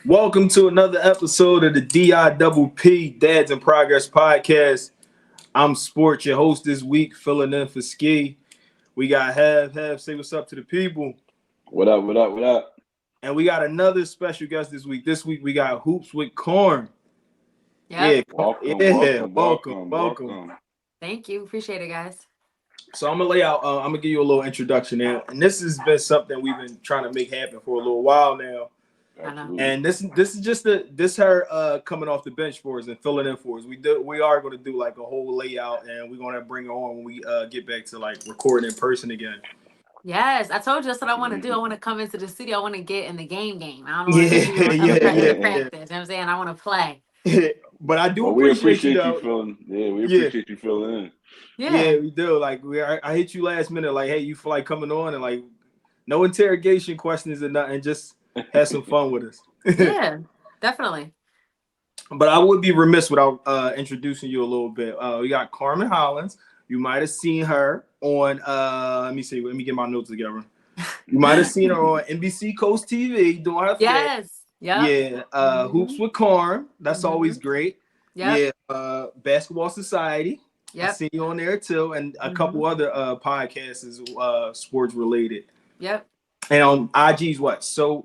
Welcome to another episode of the DIPP Dads in Progress podcast. I'm Sport, your host this week, filling in for Ski. We got Have, say what's up to the people. What up, what up, what up? And we got another special guest this week. This week we got Hoops with Carm. Yep. Welcome, Yeah, welcome, welcome, welcome, welcome. welcome. Thank you. Appreciate it, guys. So I'm gonna lay out. I'm gonna give you a little introduction now, and this has been something we've been trying to make happen for a little while now. I know. Absolutely. And this is just this her coming off the bench for us and filling in for us. We are going to do like a whole layout, and we're going to bring her on when we get back to like recording in person again. Yes, I told you that's what I want to do. I want to come into the studio. I want to get in the game. I don't want to Yeah, do like yeah, practice. yeah. You know what I'm saying? I want to play. But I do Well, we appreciate you appreciate though. you filling. Yeah, we Yeah. appreciate you filling in. Yeah, we do. Like I hit you last minute. Like, hey, you feel like coming on and like no interrogation questions and nothing. Just have some fun with us. Yeah, definitely. But I would be remiss without introducing you a little bit. We got Carmen Hollins. You might have seen her on let me see, let me get my notes together. You might have seen her on NBC Coast TV doing her thing. Yes. Yep. Yeah. Hoops with Carm. That's always great. Yep. Yeah. Basketball Society. I Yep. see you on there too, and a couple other podcasts is sports related. Yep. And on IG's what? So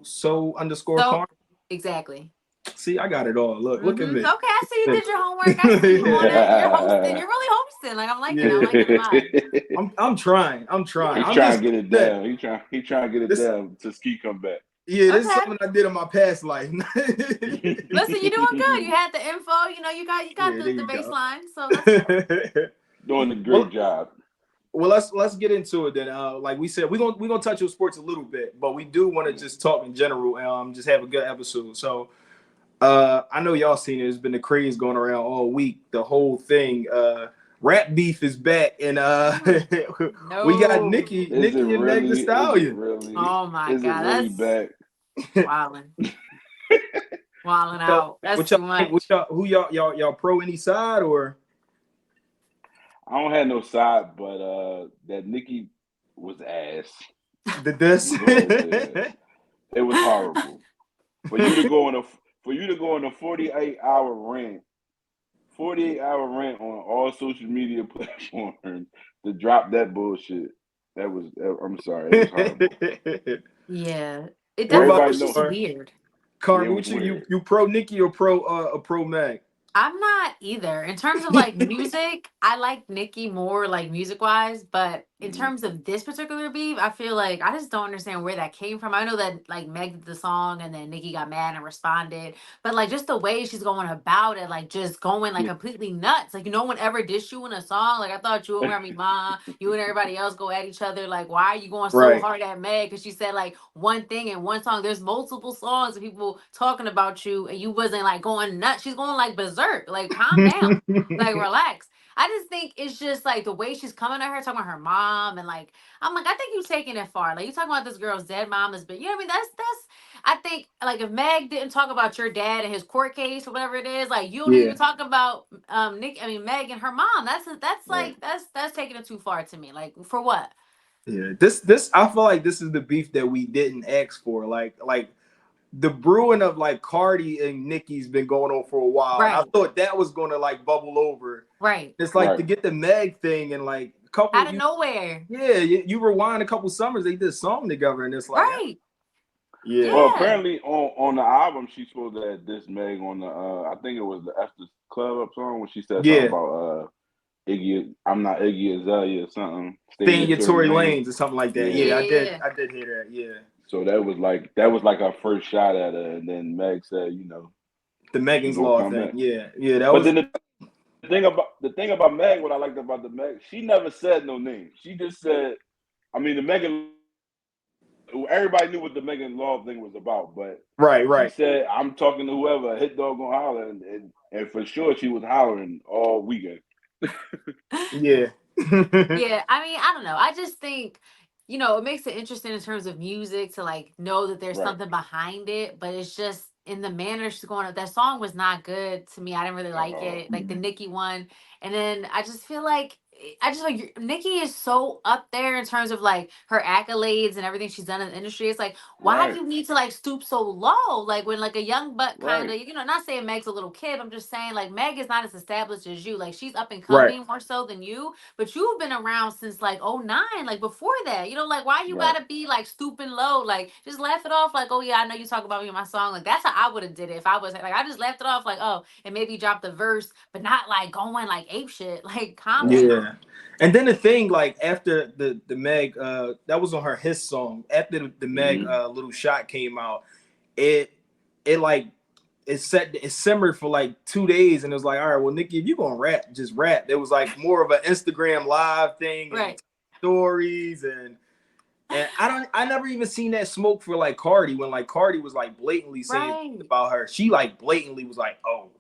underscore Carm. Exactly. See, I got it all. Look at me. Okay, I see you did your homework. I see you on it. You're hosting. You're really hosting. Like I'm liking it. I'm liking it a lot. I'm trying. He's I'm trying to get it down. He trying to get it down to Ski come back. Yeah, this is something I did in my past life. Listen, you're doing good. You had the info. You know, you got the baseline. So that's Doing a great job. Well, let's get into it then. Like we said, we're gonna touch on sports a little bit, but we do want to just talk in general and just have a good episode. So I know y'all seen it. There's been the craze going around all week. The whole thing. Rap beef is back, and we got Nicki and Meg Thee Stallion. Oh my God, really that's back. wilding out. That's too much. Who y'all pro any side or? I don't have no side, but that Nicki was ass. The this? It was horrible. For you to go on a 48-hour rant. 48-hour rant on all social media platforms to drop that bullshit. I'm sorry. It was horrible. Yeah. It definitely was just weird. Carm, you pro Nicki or pro Meg? I'm not either. In terms of like music, I like Nicki more like music wise, but in terms of this particular beef, I feel like I just don't understand where that came from. I know that like Meg did the song and then Nicki got mad and responded, but like just the way she's going about it, like just going like completely nuts. Like no one ever dissed you in a song. Like I thought you and Remy Ma, you and everybody else go at each other. Like why are you going so hard at Meg? Because she said like one thing in one song. There's multiple songs of people talking about you, and you wasn't like going nuts. She's going like berserk. Like calm down, like relax. I just think it's just like the way she's coming at her, talking about her mom, and like I'm like, I think you're taking it far. Like you talking about this girl's dead mom is, but you know what I mean? That's I think like if Meg didn't talk about your dad and his court case or whatever it is, like you don't even talk about Meg and her mom. That's like that's taking it too far to me. Like for what? Yeah, this I feel like this is the beef that we didn't ask for. Like the brewing of like Cardi and Nicki's been going on for a while. Right. I thought that was going to like bubble over. Right. It's like to get the Meg thing and like a couple out of nowhere. Yeah, you rewind a couple summers, they did a song together, and it's like Yeah. Well, apparently on the album she's supposed to have this Meg on the I think it was the Esther Club Up song when she said something about Iggy, I'm not Iggy Azalea or something. Stay in your Tory Lanes or something like that. Yeah, I did hear that. Yeah. So that was like our first shot at her, and then Meg said, you know, the Megan's Law thing. Back. Yeah. That but was. Then the thing about Meg, what I liked about the Meg, she never said no name. She just said, I mean, the Megan. Everybody knew what the Megan Law thing was about, but right. She said, "I'm talking to whoever, hit dog gonna holler," and for sure she was hollering all weekend. Yeah. Yeah. I mean, I don't know. I just think. You know, it makes it interesting in terms of music to like know that there's something behind it, but it's just in the manner she's going up. That song was not good to me. I didn't really like it, like the Nicki one. And then I just feel like I just like Nikki is so up there in terms of like her accolades and everything she's done in the industry. It's like, why do Right, you need to like stoop so low? Like when like a young buck kind right, of, not saying Meg's a little kid. I'm just saying like Meg is not as established as you. Like she's up and Right. coming more so than you, but you've been around since like '09. Like before that, like why you right. gotta be like stooping low? Like just laugh it off. Like, oh yeah, I know you talk about me in my song. Like that's how I would have did it if I was like I just laughed it off. Like, oh, and maybe drop the verse, but not like going like ape shit. Like calm down. Yeah. And then the thing, like after the Meg, that was on her his song. After the Meg Mm-hmm. little shot came out, it it like it simmered for like 2 days, and it was like, all right, well, Nikki, if you gonna rap, just rap. It was like more of an Instagram live thing and Right. stories and I never even seen that smoke for like Cardi when like Cardi was like blatantly saying Right. about her. She like blatantly was like, oh,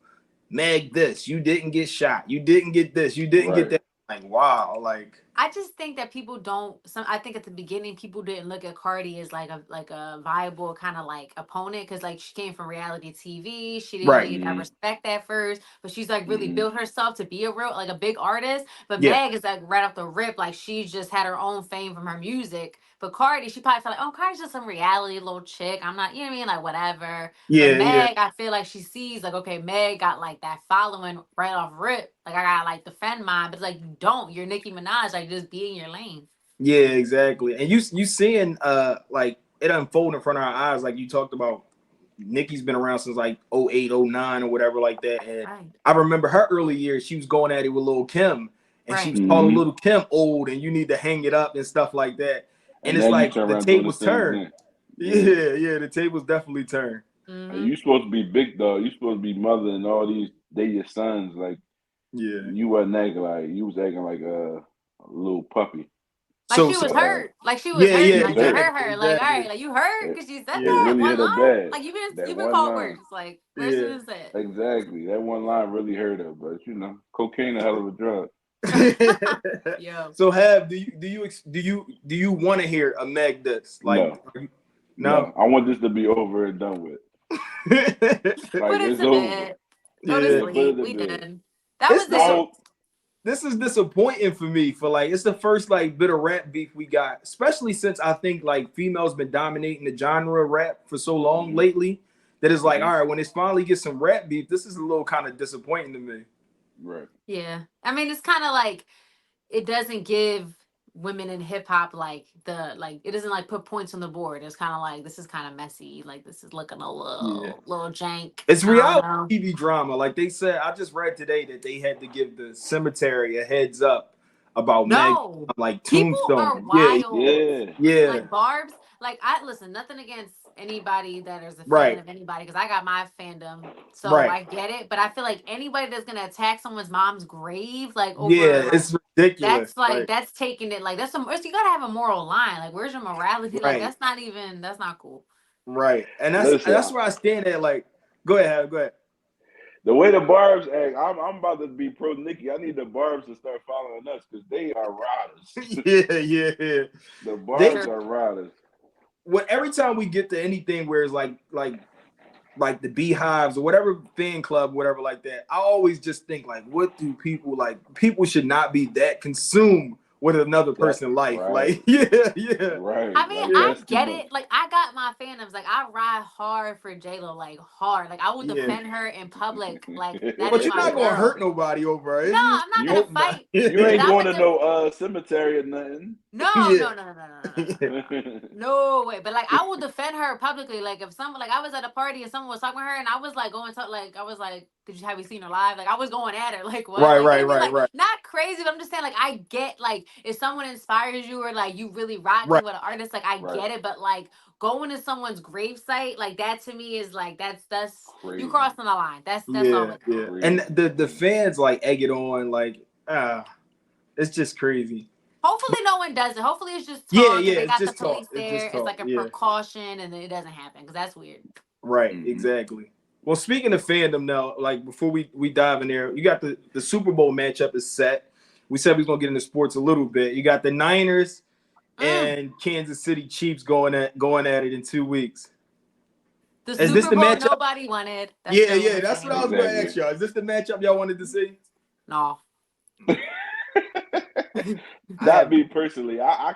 Meg, this, you didn't get shot, you didn't get this, you didn't get Right. that. Like, wow, like I just think that people don't. I think at the beginning people didn't look at Cardi as like a viable kind of like opponent because like she came from reality TV. She didn't really right. get that Mm-hmm. respect at first, but she's like really Mm-hmm. built herself to be a real like a big artist. But Yeah, Meg is like right off the rip, like she just had her own fame from her music. But Cardi, she probably felt like, oh, Cardi's just some reality little chick. I'm not, you know what I mean, like whatever. But yeah, yeah, Meg, I feel like she sees like, okay, Meg got like that following right off rip. Like I gotta like defend mine, but it's like you don't. You're Nicki Minaj. Like just be in your lane. yeah, exactly. And you seeing like it unfold in front of our eyes, like you talked about. Nikki's been around since like '08, '09 or whatever like that. And Right. I remember her early years, she was going at it with Lil Kim, and she Right. was calling Mm-hmm. Lil Kim old and you need to hang it up and stuff like that. And And it's now you like turn the around doing the tables same turned. thing. Yeah. Yeah, yeah, the tables definitely turned. And Mm-hmm. you supposed to be big dog. You supposed to be mother and all these. They your sons. Like Yeah. you wasn't acting like you was acting like a little puppy. Like So she was so hurt. Like she was yeah, hurt. yeah, Yeah, Like you bad. hurt exactly, her. Like all exactly. right. Like you hurt It, because she said it Yeah, that really one hit her line. bad. Like That you've been one called line. worse. Like worse yeah. than that. Exactly. That one line really hurt her. But cocaine a hell of a drug. Yo. So have do you want to hear a Meg this? Like No, no? no. I want this to be over and done with. Like Put it it's to over. bed. Go to Yeah. Yeah, put it sleep. to We bed. done. That It's was My this it. whole this is disappointing for me for like it's the first like bit of rap beef we got, especially since I think like females been dominating the genre of rap for so long mm-hmm, lately that it's like, mm-hmm, all right, when it's finally get some rap beef, this is a little kind of disappointing to me. right. Yeah. I mean, it's kind of like it doesn't give women in hip hop like it doesn't like put points on the board. It's kind of like this is kind of messy. Like this is looking a Yeah. little jank. It's I don't reality know. TV drama. Like they said, I just read today that they had to give the cemetery a heads up about Meg No, like people are Tombstone. Yeah, wild. Yeah. yeah, Like Barb's. Like I listen. Nothing against anybody that is a fan right, of anybody because I got my fandom, so right. I get it. But I feel like anybody that's gonna attack someone's mom's grave, like over Yeah, like it's ridiculous. that's like Like, that's taking it like that's some. You gotta have a moral line. Like where's your morality? Like right, that's not cool. right. And Listen, that's where I stand at. Like, go ahead, Hal, go ahead. the way the Barbs act, I'm about to be pro Nikki. I need the Barbs to start following us because they are riders. Yeah, yeah, yeah. The They Barbs are riders. every time we get to anything where it's like the beehives or whatever fan club, whatever like that, I always just think like, what do people like? People should not be that consumed with another person's life. Right, Like, yeah, yeah, right. I mean, Like yeah, I that's too get much. it. Like, I got my fandoms. Like, I ride hard for J-Lo, like, hard. Like, I will yeah. defend her in public. Like, that But is you're my not gonna hurt girl. nobody over her, No, is you? I'm not You gonna Hope not. fight, you but ain't I'm going a to no cemetery or nothing. no, Yeah. no, no, no, no, no, no, no, no. No way. But like I will defend her publicly. Like if someone like I was at a party and someone was talking to her and I was like going to like I was like, have you seen her live? Like I was going at her. Like what? Right, Like you right, know what I mean? right, Like right, not crazy, but I'm just saying like I get like if someone inspires you or like you really rocking right. with an artist, like I Right. get it. But like going to someone's gravesite, like that to me is like that's you Crazy. crossing the line. That's all Yeah, it. yeah. And Crazy. the fans like egg it on, like it's just crazy. Hopefully no one does it. Hopefully it's just Yeah, talk yeah, and they it's got the just talk. police It's there. just It's talk. like a Yeah. precaution and it doesn't happen because that's weird. Right, Mm-hmm. exactly. Well, speaking of fandom now, like before we dive in there, you got the Super Bowl matchup is set. We said we was gonna get into sports a little bit. You got the Niners and Kansas City Chiefs going at it in 2 weeks. The Is this Super the Bowl matchup? nobody wanted. That's Yeah, still yeah, what I'm that's what I saying. was gonna ask Exactly. y'all. Is this the matchup y'all wanted to see? No. I Not have me personally. I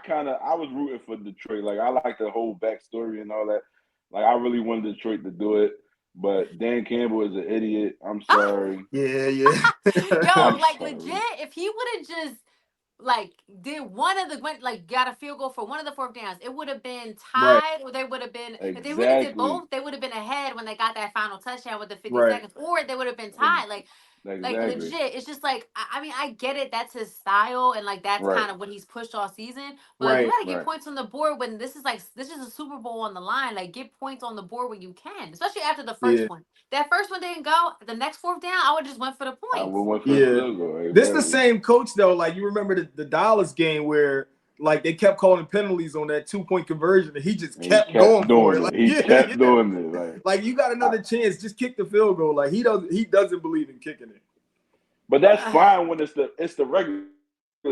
was rooting for Detroit. Like I like the whole backstory and all that. Like I really wanted Detroit to do it, but Dan Campbell is an idiot. I'm sorry. yeah. Yo, I'm like sorry. legit, if he would have just like did one of the like got a field goal for one of the fourth downs, it would have been Right, tied, or they would have been if they really did Exactly. both, they would have been ahead when they got that final touchdown with the 50 right. seconds, or they would have been Ex- tied. Like Exactly. legit, it's just like I mean I get it. That's his style, and like that's Right. kind of what he's pushed all season. But like you Right. got to get Right. points on the board when this is a Super Bowl on the line. Like get points on the board when you can, especially after the first Yeah. one. That first one didn't go. The next fourth down, I would just went for the I points. went for the Yeah. field goal. This the Exactly. same coach though. Like you remember the Dallas game where like they kept calling penalties on that 2-point conversion and he just And he kept kept going for doing it. it. Like He kept yeah. doing it. Like you got I, another chance, just kick the field goal. Like he doesn't believe in kicking it. but that's fine when it's the regular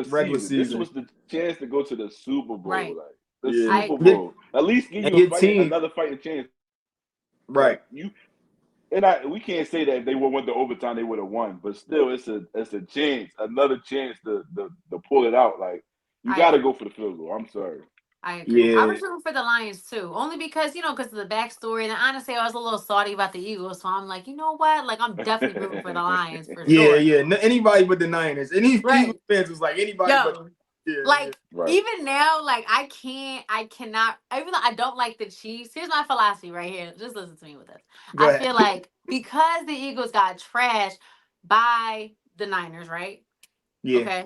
Regular season. This season. was the chance to go to the Super Bowl. Right. Like the Yeah. I Super agree. Bowl. At least give And you your team, another fighting chance. right. Like you we can't say that if they would went to overtime they would have won, but still it's a chance, another chance to pull it out. Like you I got to agree. go for the field goal. I'm sorry. I agree. I Yeah. was rooting for the Lions too, only because because of the backstory. And honestly, I was a little salty about the Eagles, so I'm like, you know what? Like, I'm definitely rooting for the Lions for Yeah, sure. yeah. Anybody but the Niners. Any Eagles Right. fans was like anybody but Yo, yeah, yeah. like Right. even now, like I cannot. Even though I don't like the Chiefs, here's my philosophy right here. Just listen to me with this. Go I ahead. feel like because the Eagles got trashed by the Niners, right? Yeah. Okay.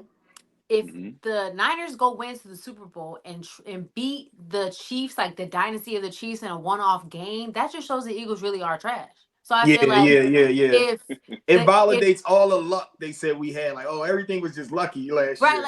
If Hmm. the Niners go win to the Super Bowl and beat the Chiefs, like the dynasty of the Chiefs in a one-off game, that just shows the Eagles really are trash. So I Yeah, feel like yeah. if It the if validates all the luck they said we had. Like, oh, everything was just lucky last right, year.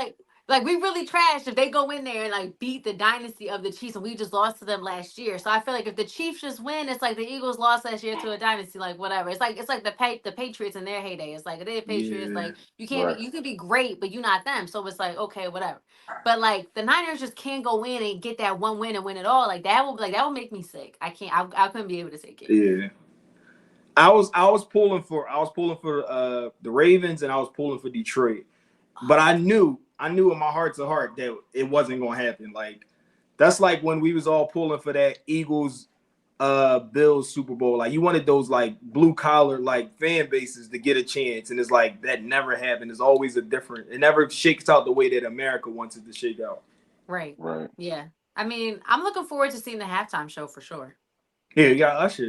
like we really trash if they go in there and like beat the dynasty of the Chiefs, and we just lost to them last year. So I feel like if the Chiefs just win, it's like the Eagles lost last year to a dynasty, like whatever. It's like the Patriots in their heyday. It's like they're Patriots, Yeah. like Right. you can be great, but you're not them. So it's like okay, whatever. But like the Niners just can't go in and get that one win and win it all. That will make me sick. I can't. I couldn't be able to take it. Yeah. I was pulling for the Ravens and I was pulling for Detroit. But I knew in my heart to heart that it wasn't gonna happen. Like that's like when we was all pulling for that Eagles Bills Super Bowl. Like you wanted those like blue collar like fan bases to get a chance. And it's like that never happened. It's always it never shakes out the way that America wants it to shake out. Right. Right. Yeah. I mean, I'm looking forward to seeing the halftime show for sure. Yeah, you got Usher,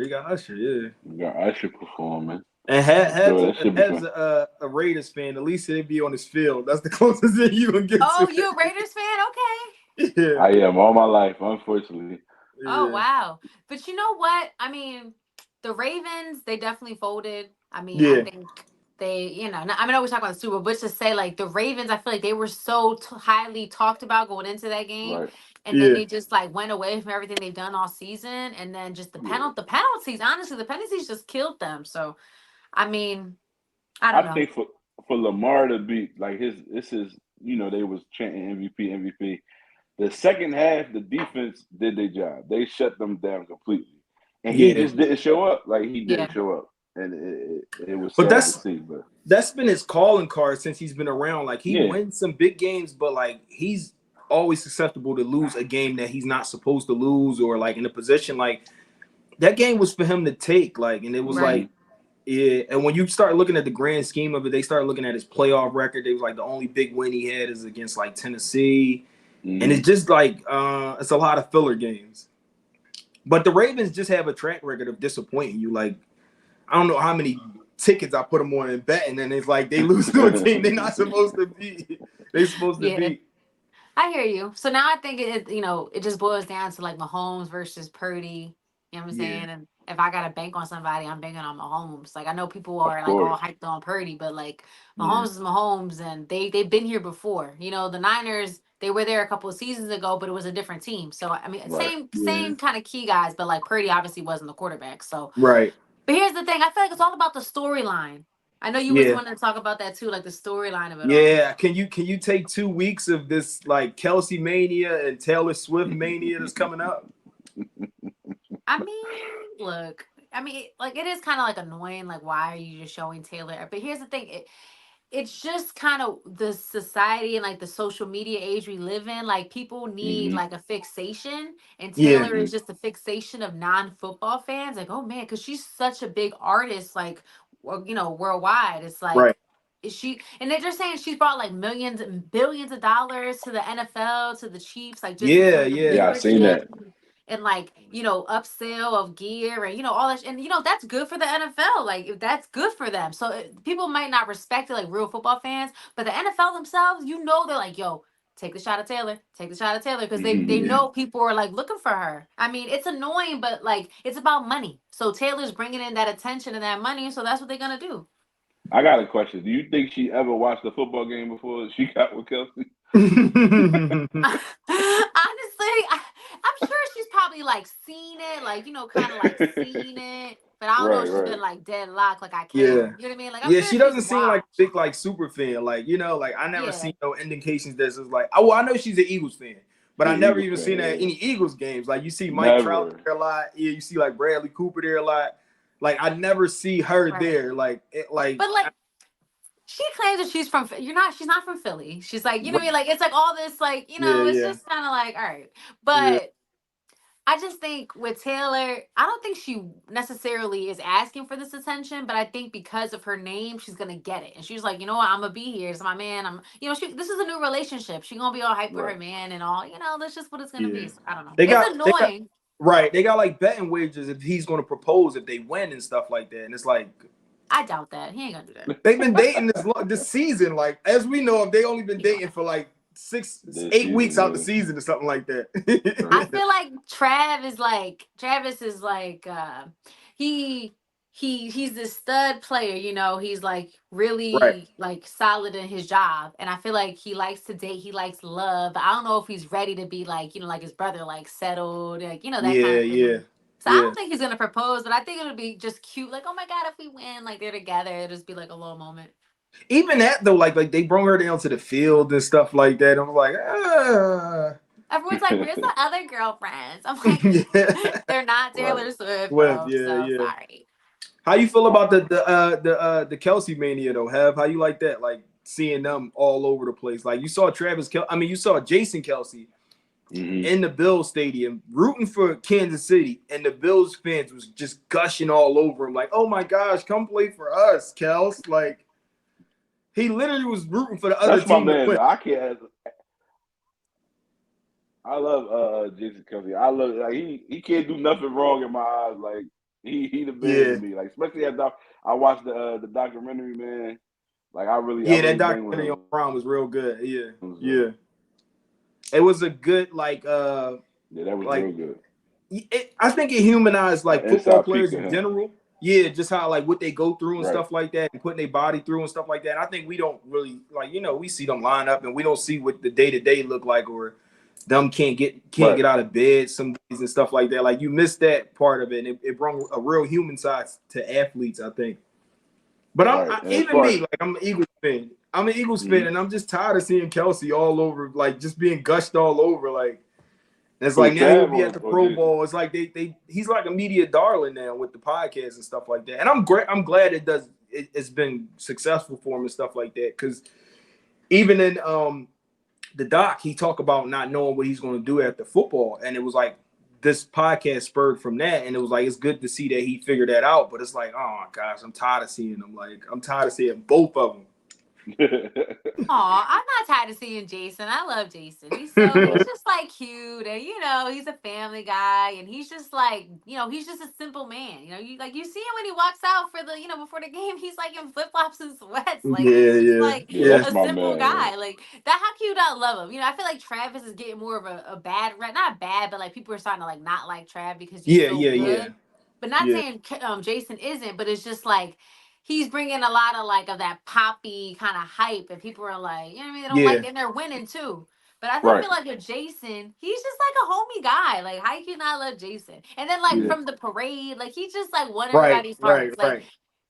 yeah. We got Usher performing. And I'm sure that should be has fun. a Raiders fan. At least it'd be on his field. That's the closest thing you gonna get Oh, to you a Raiders fan? Okay. it. Yeah, I am all my life, unfortunately. Oh yeah, wow. But you know what? I mean, the Ravens, they definitely folded. I mean, I yeah, think they, I mean, I always talk about the Super Bowl, but to say like the Ravens, I feel like they were so highly talked about going into that game, Right. and then yeah, they just like went away from everything they've done all season, and then just Yeah. the penalties. Honestly, the penalties just killed them. So, I mean, I I don't know. think for Lamar to be like this is they was chanting MVP MVP. The second half, the defense did their job. They shut them down completely, and he yeah. just didn't show up. Like he Yeah. didn't show up, and it was But sad to see. But that's been his calling card since he's been around. Like he yeah, wins some big games, but like he's always susceptible to lose a game that he's not supposed to lose, or like in a position like that game was for him to take. Like, and it was hmm Right. like yeah, and when you start looking at the grand scheme of it, they start looking at his playoff record. They was like the only big win he had is against like Tennessee. And hmm it's just like it's a lot of filler games. But the Ravens just have a track record of disappointing you. Like I don't know how many tickets I put them on and betting, and it's like they lose to a team they're not supposed to beat. They're supposed to Yeah. beat. I hear you. So now I think it just boils down to like Mahomes versus Purdy. You know what I'm Yeah, saying? And if I got to bank on somebody, I'm banking on Mahomes. Like I know people of are like all course, hyped on Purdy, but like yeah, Mahomes is Mahomes, and they've been here before. The Niners, they were there a couple of seasons ago, but it was a different team. So I mean, right. yeah. same kind of key guys, but like Purdy obviously wasn't the quarterback. So, Right. but here's the thing: I feel like it's all about the storyline. I know you was Yeah. wanting to talk about that too, like the storyline of it all. Yeah. Can you take 2 weeks of this like Kelsey mania and Taylor Swift mania that's coming up? I mean, look, I mean, like it is kind of like annoying. Like, why are you just showing Taylor? But here's the thing: it's just kind of the society and like the social media age we live in. Like people need Hmm. like a fixation, and Yeah, Taylor Hmm. is just a fixation of non-football fans. Like, oh man, because she's such a big artist, like, worldwide. It's right. like, is she? And they're just saying she's brought like millions and billions of dollars to the NFL, to the Chiefs, like just in Yeah, terms of yeah, Yeah, I seen viewership that. and like upsale of gear and all that and that's good for the NFL, like if that's good for them. So people might not respect it like real football fans, but the NFL themselves, they're like, yo, take the shot of Taylor, take the shot of Taylor, because they Hmm. know people are like looking for her. I mean, it's annoying, but like it's about money, so Taylor's bringing in that attention and that money, so that's what they're gonna do. I got a question. Do you think she ever watched a football game before she got with Kelsey? Honestly, I'm sure she's probably like seen it, like kind of like seen it, but I don't know Right, if she's right. been like deadlocked, like I yeah. care. You know what I mean? Like I'm Yeah, sure she she's doesn't seem like a watched. big like super fan. Like, like I never Yeah, seen no indications that's just like, oh, well, I know she's an Eagles fan, but I Yeah, never Eagles even fan. seen her at Yeah. any Eagles games. Like you see Mike Trout Never. there a lot. Yeah, you see like Bradley Cooper there a lot. Like I never see her right. there. Like like But like she claims that she's not from Philly. She's like, you know what I mean? Like it's like all this like, yeah, it's yeah, just kind of like, all right. yeah, But I just think with Taylor, I don't think she necessarily is asking for this attention, but I think because of her name, she's gonna get it. And she's like, you know what, I'm gonna be here. It's my man. This is a new relationship. She gonna be all hype with her Right. man and all. That's just what it's gonna yeah. be. So, I don't know. They It's got annoying. right. They got like betting wagers if he's going to propose if they win and stuff like that. And it's like I doubt that he ain't gonna do that. they've been dating this season. Like as we know, if they only been He gonna. dating for like six, This 8 weeks out the season, season or something like I that. right. feel like Travis is like he he's this stud player, he's like right. really like solid in his job, and I feel like he likes to date, he likes love, but I don't know if he's ready to be like, like his brother, like settled, like that kind Yeah, of yeah, thing. So I yeah. don't think he's gonna propose, but I think it'll be just cute, like, oh my god, if we win, like they're together, it'll just be like a little moment. Even that though, like they brought her down to the field and stuff like that. I'm like, Everyone's like, where's the other girlfriends? I'm like, yeah. they're not Right. Taylor Swift, Swift, bro, yeah, so yeah. sorry. How you feel I, about the Kelsey mania though? Have how you like that? Like seeing them all over the place. Like you saw you saw Jason Kelsey hmm in the Bills stadium rooting for Kansas City, and the Bills fans was just gushing all over him. Like, oh my gosh, come play for us, Kels. Like he literally was rooting for the other That's my team to man. win. Though. I can't. I love Jason Kelsey. I love like he can't do nothing wrong in my eyes. Like he the man to Yeah, me. Like especially after I watched the documentary, man. Like I yeah, that really bang with documentary him. on Prime was real good. Yeah, So yeah, it was a good yeah, that was like real good. I think it humanized like football Inside peek players of in him. general. Yeah, just how like what they go through and Right. stuff like that, and putting their body through and stuff like that. And I think we don't really like we see them line up and we don't see what the day to day look like, or them can't Right. get out of bed some days and stuff like that. Like you missed that part of it. And it brought a real human side to athletes, I think. But Right. And as even far as me, like I'm an Eagles fan. I'm an Eagles fan, mm-hmm. and I'm just tired of seeing Kelsey all over, like just being gushed all over, like. And it's Who like now he'll Trav be at the or Pro Jason? Bowl. It's like he's like a media darling now with the podcast and stuff like that. And I'm great. I'm glad it's been successful for him and stuff like that. Because even in the doc, he talked about not knowing what he's going to do after football, and it was like this podcast spurred from that, and it was like it's good to see that he figured that out. But it's like, oh my gosh, I'm tired of seeing him. Like I'm tired of seeing both of Aw, I'm not tired of seeing Jason. I love Jason. He's them. right. just like cute, and he's a family guy, and he's just like, he's just a simple man. You see him when he walks out for the, before the game, he's like in flip flops and sweats, like Yeah, he's just yeah, like Yeah, yeah, that's a my simple man. guy. Like that, how cute I love him. I feel like Travis is getting more of a bad rep, not bad, but like people are starting to like not like Trav because he's yeah, so yeah, yeah, good. But not yeah, saying Jason isn't, but it's just like he's bringing a lot of like of that poppy kind of hype, and people are like, you know what I mean? They don't like, yeah, and they're winning too. But I Right. feel like with Jason, he's just like a homie guy. Like, how can you not love Jason? And then like Yeah. from the parade, like he just like won right, everybody's right, hearts. Like right.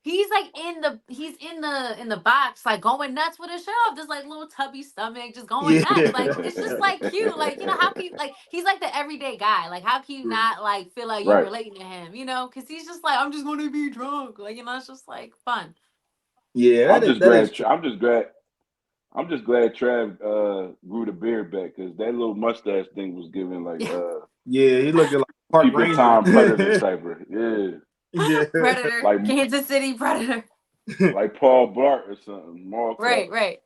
he's in the box, like going nuts with his shirt off, just like little tubby stomach, just going Yeah, nuts. Like it's just like cute. Like how can you like he's like the everyday guy. Like how can you not like feel like you Right. relating to him? Because he's just like, I'm just going to be drunk. Like it's just like fun. Yeah, that is true. I'm just glad Trav grew the beard back because that little mustache thing was giving like Yeah, he looking like a park peeping ranger. Tom Predator type of yeah, Yeah. Predator, like Kansas City Predator. like Paul Blart or something. Mall cop. Right, right.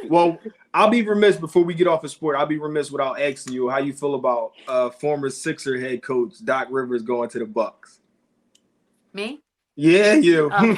Well, I'll be remiss before we get off of sport. I'll be remiss without asking you how you feel about former Sixer head coach Doc Rivers going to the Bucks. Me? Yeah, you. Oh.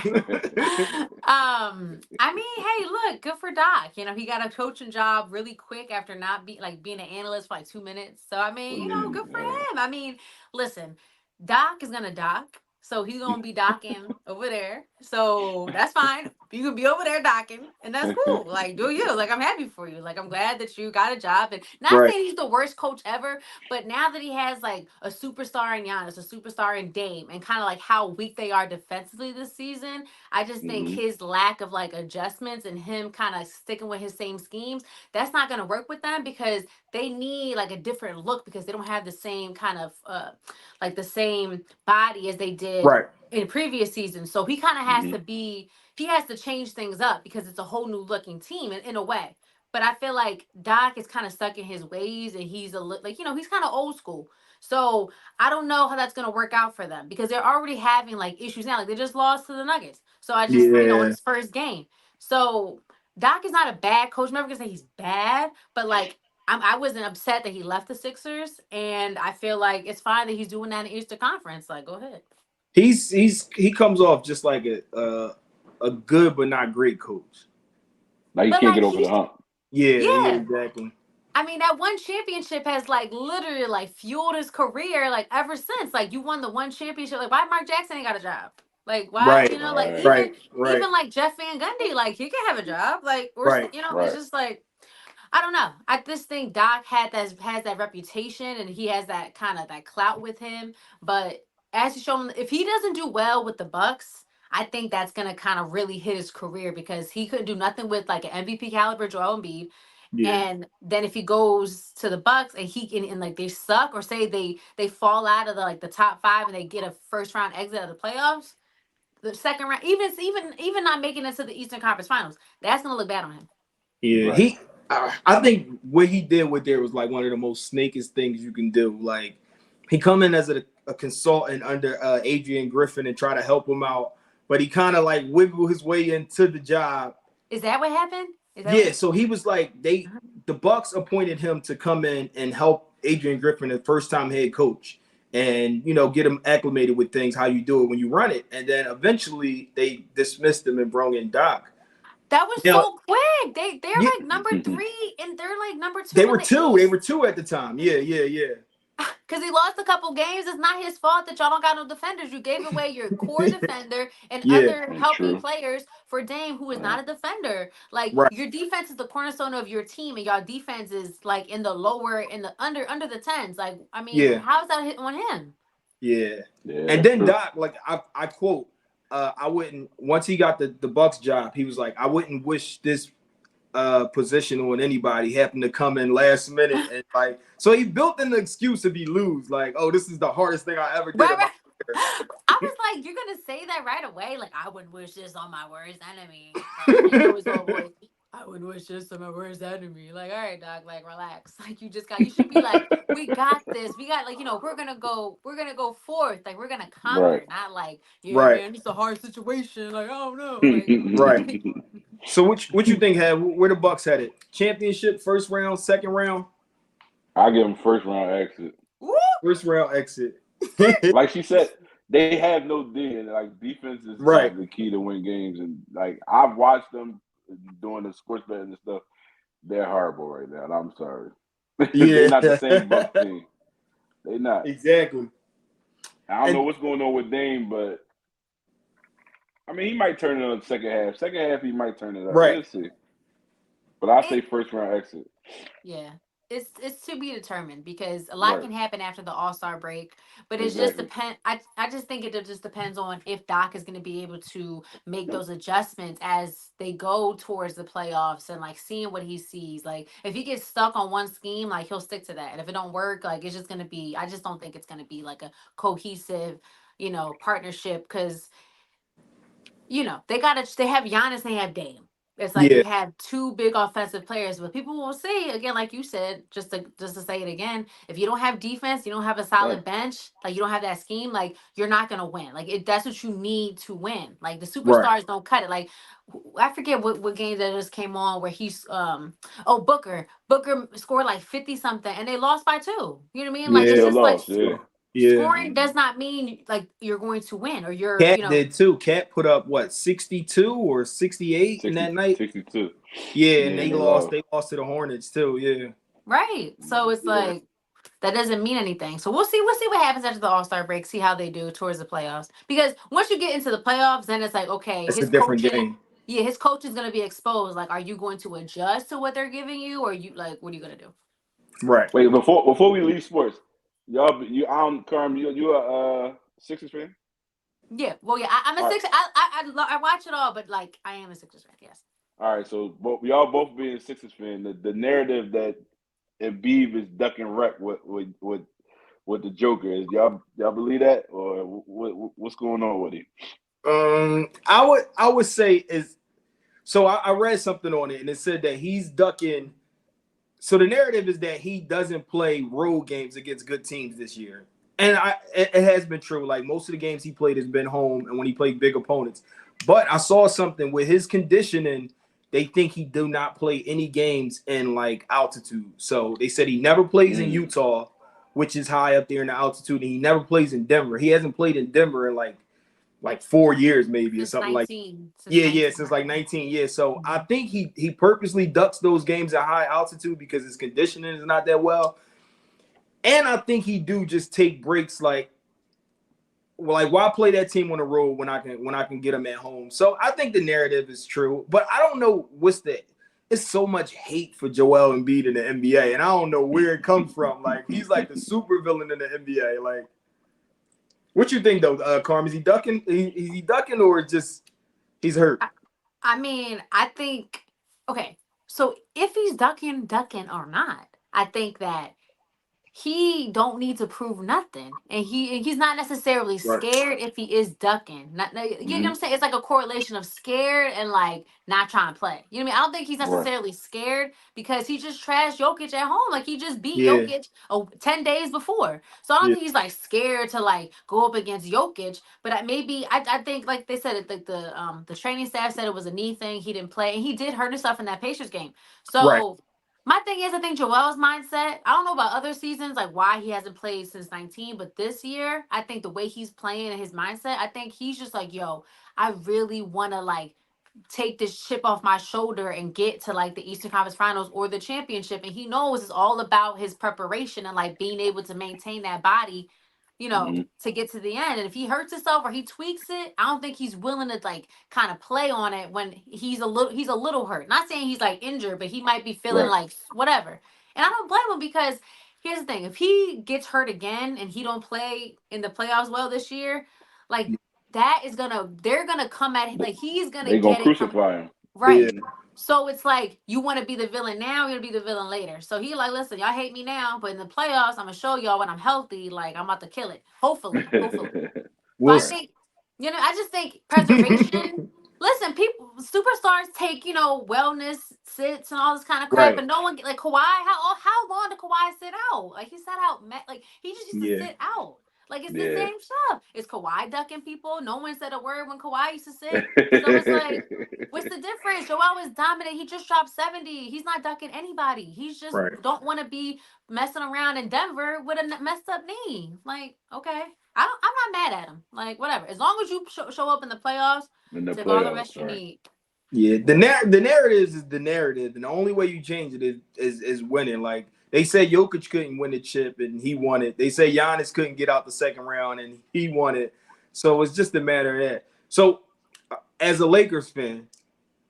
I mean, hey, look, good for Doc. You know, he got a coaching job really quick after not being an analyst for like 2 minutes. So I mean, you know, good for him. I mean, listen, Doc is gonna dock. So he's gonna be docking over there. So that's fine. You can be over there docking, and that's cool. Like, do you. Like, I'm happy for you. Like, I'm glad that you got a job. And not Right. saying he's the worst coach ever, but now that he has like a superstar in Giannis, a superstar in Dame, and kind of like how weak they are defensively this season, I just think hmm his lack of like adjustments and him kind of sticking with his same schemes, that's not going to work with them because they need like a different look because they don't have the same kind of like the same body as they did Right. in previous seasons. So he kind of has hmm to he has to change things up because it's a whole new looking team in a way. But I feel like Doc is kind of stuck in his ways and he's like, you know, he's kind of old school. So I don't know how that's going to work out for them because they're already having like issues now. Like they just lost to the Nuggets. So I just, you know, in Yeah. his first game. So Doc is not a bad coach. I'm never going to say he's bad, but like I wasn't upset that he left the Sixers. And I feel like it's fine that he's doing that in the Eastern Conference. Like, go ahead. He comes off just like a good but not great coach. Like he But can't like, get over the hump. Yeah, yeah. exactly. I mean, that one championship has like literally like fueled his career like ever since. Like you won the one championship. Like why Mark Jackson ain't got a job? Like why Right, you know like Right, even right, right, even like Jeff Van Gundy like he can have a job like or right. you know it's right. just like I don't know. I just think Doc has that reputation and he has that kind of that clout with him. But as he's shown, if he doesn't do well with the Bucks, I think that's gonna kind of really hit his career because he couldn't do nothing with like an MVP caliber Joel Embiid. Yeah, And then if he goes to the Bucks and he can and like they suck or say they fall out of the like the top five and they get a first round exit of the playoffs, the second round, even not making it to the Eastern Conference Finals, that's gonna look bad on him. yeah. Right. I think what he did with there was like one of the most snakiest things you can do. Like he come in as a consultant under Adrian Griffin and try to help him out, but he kind of like wiggled his way into the job. Is that what happened? Is that Yeah, what? so he was like Uh-huh. the Bucks appointed him to come in and help Adrian Griffin, the first time head coach, and get him acclimated with things, how you do it when you run it, and then eventually they dismissed him and brought in Doc. That was Now, so quick. They're yeah, like number three and they're like number they two in were the two. They East. were two at the time. Yeah, yeah, yeah. Because he lost a couple games. It's not his fault that y'all don't got no defenders. You gave away your core defender and Yeah, other helping True. players for Dame, who is Right. not a defender. Like right. your defense is the cornerstone of your team, and y'all defense is like in the lower, in the under the tens. Like, I mean, Yeah, how is that hit on him? yeah. Yeah, And that's then true. Doc, like I quote, I wouldn't once he got the Bucks job, he was like, I wouldn't wish this position on anybody happened to come in last minute and like so he built an excuse to be lose like, oh, this is the hardest thing I ever did Right, in my right. career. I was like, you're gonna say that right away? Like, I wouldn't wish this on my worst enemy. Like, you know his little voice. I wouldn't wish this on my worst enemy. Like, all right, dog, like relax. Like you should be like, we got this. We got like, we're gonna go forth. Like we're gonna Right. conquer, not like, yeah, Right, man, it's a hard situation. Like, I don't know. Like right. So what you think had where the Bucks headed? Championship, first round, second round, I give him first round exit. woo, first round exit. Like she said, they have no D, and like defense is Right. like the key to win games. And like I've watched them doing the sports betting and stuff. They're horrible right now. And I'm sorry. They're Yeah. not the same Bucks team. They not. Exactly. I don't know And what's going on with Dame, but I mean, he might turn it on the second half. Second half, he might turn it up. right. We'll see. But I say it first round exit. Yeah. It's to be determined because a lot Right. can happen after the All-Star break, but it's just Exactly. depend I just think it just depends on if Doc is going to be able to make those adjustments as they go towards the playoffs and like seeing what he sees. Like if he gets stuck on one scheme, like he'll stick to that. And if it don't work, like it's just going to be I just don't think it's going to be like a cohesive, partnership cuz they have Giannis, they have Dame. It's like Yeah, they have two big offensive players, but people will say again, like you said, just to say it again, if you don't have defense, you don't have a Right. solid bench, like you don't have that scheme, like you're not gonna win. Like that's what you need to win. Like the right. superstars don't cut it. Like I forget what game that just came on where he's oh Booker scored like 50 something and they lost by two. You know what I mean? Like it's Yeah, Still just like lost. Yeah. yeah. scoring does not mean like you're going to win or you're Cat did too. Cat put up what 62 or 68 in 60, that night. 62. Yeah, and Yeah, and they they lost. lost. They lost to the Hornets too. Yeah, right. So it's yeah. like that doesn't mean anything. So we'll see what happens after the All-Star break, see how they do towards the playoffs. Because once you get into the playoffs, then it's like, okay, That's a different game. his coach is gonna be exposed. Like, are you going to adjust to what they're giving you, or you like what are you gonna do? Right. Wait, before we leave sports, y'all, Carm, you a Sixers fan? Yeah, well, yeah, I'm a All right, Sixers. I watch it all, but like I am a Sixers fan. Yes. all right. So, y'all both being Sixers fan, the narrative that Embiid is ducking rep with the Joker is y'all believe that, or what's going on with him? I would say is so. I read something on it, and it said that he's ducking. So the narrative is that he doesn't play road games against good teams this year, and it has been true. Like most of the games he played has been home, and when he played big opponents. But I saw something with his conditioning. They think he do not play any games in like altitude. So they said he never plays in Mm, Utah, which is high up there in the altitude, and he never plays in Denver. He hasn't played in Denver in like 4 years maybe or Since something like. 19. Since Yeah, 19. since like 19 years. So I think he purposely ducks those games at high altitude because his conditioning is not that well. And I think he do just take breaks like why play that team on the road when I can get them at home. So I think the narrative is true, but I don't know what's the it's so much hate for Joel Embiid in the NBA, and I don't know where it comes from. Like he's like the super villain in the NBA. Like, what you think though, Carm? Is he ducking? Is he ducking or just he's hurt? I mean, I think okay. So if he's ducking or not, I think that he don't need to prove nothing, and he's not necessarily Right. scared if he is ducking. You know what mm-hmm. I'm saying? It's like a correlation of scared and like not trying to play. You know what I mean? I don't think he's Right, necessarily scared because he just trashed Jokic at home. Like he just beat Yeah. Jokic 10 days before. So I don't Yeah. think he's like scared to like go up against Jokic. But I think like they said it, like the training staff said it was a knee thing. He didn't play, and he did hurt himself in that Pacers game. Right. So my thing is, I think Joel's mindset. I don't know about other seasons, like why he hasn't played since 19, but this year, I think the way he's playing and his mindset, I think he's just like, yo, I really want to like take this chip off my shoulder and get to like the Eastern Conference Finals or the championship. And he knows it's all about his preparation and like being able to maintain that body, mm-hmm. to get to the end. And if he hurts himself or he tweaks it, I don't think he's willing to like kind of play on it when he's a little hurt. Not saying he's like injured, but he might be feeling Right, like whatever. And I don't blame him because here's the thing: if he gets hurt again and he don't play in the playoffs well this year, like they're gonna come at him like he's gonna they gonna get it coming. crucify him. Yeah. Right. So it's like you want to be the villain now, you're gonna be the villain later. So he like, listen, y'all hate me now, but in the playoffs, I'm gonna show y'all when I'm healthy. Like I'm about to kill it. Hopefully, hopefully. So We'll I see. think, I just think preservation. Listen, people, superstars take wellness sits and all this kind of crap, Right. but no one like Kawhi. How long did Kawhi sit out? Like he sat out, like he just used to Yeah. sit out. Like it's the Yeah. same stuff. Is Kawhi ducking people? No one said a word when Kawhi used to sit. So it's like, what's the difference? Joel is dominant. He just dropped 70. He's not ducking anybody. He's just Right. don't want to be messing around in Denver with a messed up knee. Like, okay. I'm not mad at him. Like, whatever. As long as you show up in the playoffs, In the take all the playoffs, rest you right? need. Yeah. The narrative is the narrative, and the only way you change it is winning. Like they said, Jokic couldn't win the chip, and he won it. They say Giannis couldn't get out the second round, and he won it. So it's just a matter of that. So, as a Lakers fan,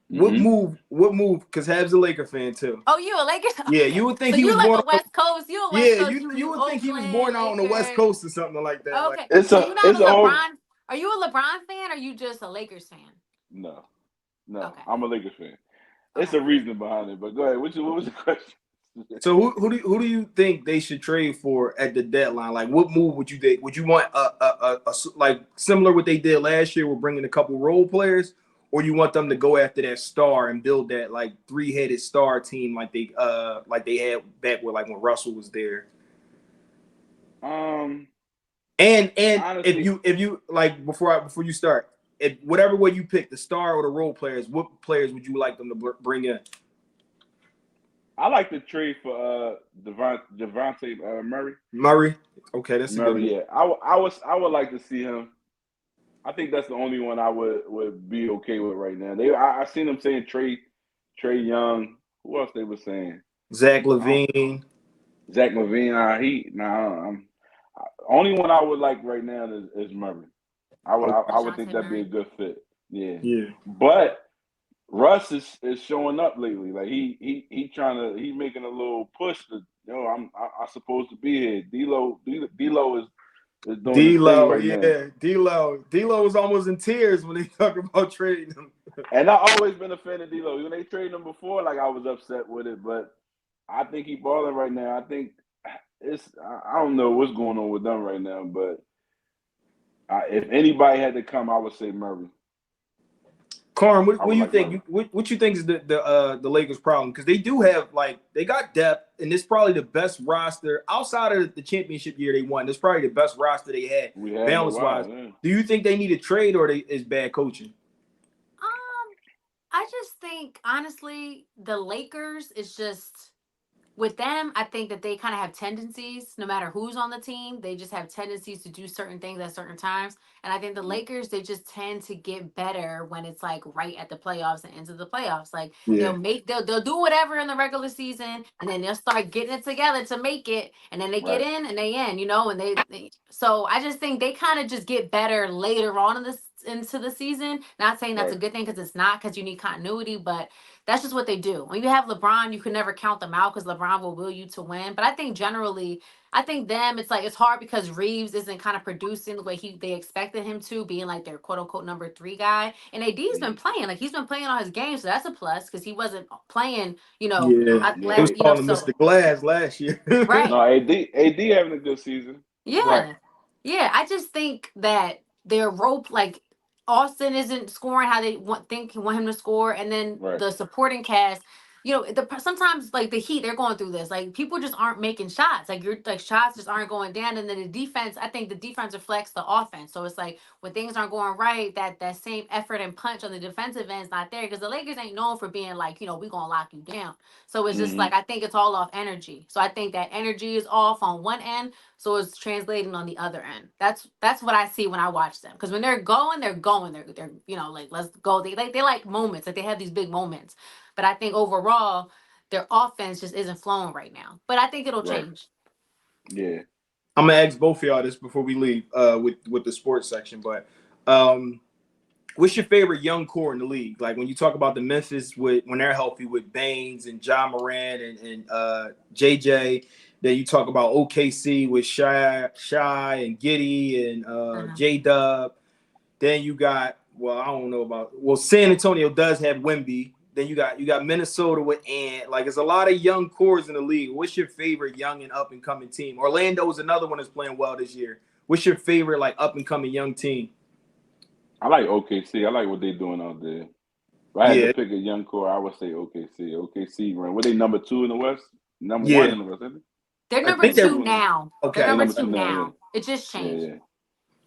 what Mm-hmm. move? What move? Because Hab's a Laker fan too. Oh, you a Lakers? Yeah, Okay. you would think So he was you like born a on. West Coast? You a West Yeah, Coast? you You would think he was Oakland born out on the West Lakers? Coast or something like that. Like Okay. It's So a you not it's a a whole LeBron? Are you a LeBron fan? Or are you just a Lakers fan? no. Okay. I'm a Lakers fan. It's Okay. a reason behind it, but go ahead. What was the question? So who do you think they should trade for at the deadline? Like, what move would you think? Would you want like similar what they did last year with bringing a couple role players, or you want them to go after that star and build that like three-headed star team like they had back with like when Russell was there? Um, And if honestly, you like before you start, if whatever way you pick the star or the role players, what players would you like them to bring in? I like the trade for Devontae Murray. Murray. Okay, that's a good Murray, one. yeah. I would like to see him. I think that's the only one I would be okay with right now. I seen them saying Trey Young. Who else they were saying? Zach I don't, Levine. Zach Levine. Only one I would like right now is Murray. I would think DeJounte that'd be a Murray. good fit. Yeah, Yeah. but Russ is showing up lately. Like he's making a little push to I supposed to be here. D'Lo is doing his thing D'Lo, right now. yeah, D'Lo was almost in tears when they talk about trading him. And I've always been a fan of D'Lo. When they traded him before, like I was upset with it, but I think he's balling right now. I think I don't know what's going on with them right now, but if anybody had to come, I would say Murray. Carm, what, I what do would you like think? Murray. What you think is the Lakers' problem? Because they do have like they got depth, and it's probably the best roster outside of the championship year they won. It's probably the best roster they had We had in a balance wise. while, yeah. Do you think they need a trade or is bad coaching? Um, I just think honestly, the Lakers is just with them, I think that they kind of have tendencies, no matter who's on the team, they just have tendencies to do certain things at certain times. And I think the Mm-hmm. Lakers, they just tend to get better when it's like right at the playoffs and into the playoffs. Like Yeah, they'll do whatever in the regular season, and then they'll start getting it together to make it, and then they get Right, in and they in, and they so I just think they kind of just get better later on in this into the season. Not saying that's a right. good thing because it's not because you need continuity, but that's just what they do. When you have LeBron, you can never count them out because LeBron will you to win. But I think generally, I think them, it's like it's hard because Reeves isn't kind of producing the way they expected him to, being like their quote unquote number three guy. And AD's been Mm-hmm. playing, like he's been playing all his games, so that's a plus because he wasn't playing, yeah. They was Yeah. calling him so Mr. Glass last year. right. No, AD having a good season. Right. Yeah. Yeah. I just think that their rope, like Austin isn't scoring how they want him to score. And then Right. the supporting cast, sometimes like the Heat, they're going through this. Like people just aren't making shots. Like you're like shots just aren't going down. And then the defense, I think the defense reflects the offense. So it's like when things aren't going right, that same effort and punch on the defensive end is not there. Because the Lakers ain't known for being like, we're gonna lock you down. So it's just Mm-hmm. like I think it's all off energy. So I think that energy is off on one end, so it's translating on the other end. That's what I see when I watch them. Because when they're going, they're going. They're like let's go. They like moments. Like they have these big moments. But I think overall, their offense just isn't flowing right now. But I think it'll Right. change. Yeah. I'm gonna ask both of y'all this before we leave with the sports section. But um, what's your favorite young core in the league? Like when you talk about the Memphis when they're healthy with Baines and John Moran and JJ. Then you talk about OKC with Shy and Giddy and Uh-huh. J Dub. Then you got I don't know about San Antonio does have Wemby. Then you got Minnesota with Ant. Like it's a lot of young cores in the league. What's your favorite young and up and coming team? Orlando is another one that's playing well this year. What's your favorite like up and coming young team? I like OKC. I like what they're doing out there. If I had to Yeah, pick a young core, I would say OKC. OKC, right? Were they number two in the West? Number one yeah. in the West, isn't They're I number think Number they're two two in the West. now. They're They're okay. number number two two now, yeah. now. It just Yeah, changed. yeah.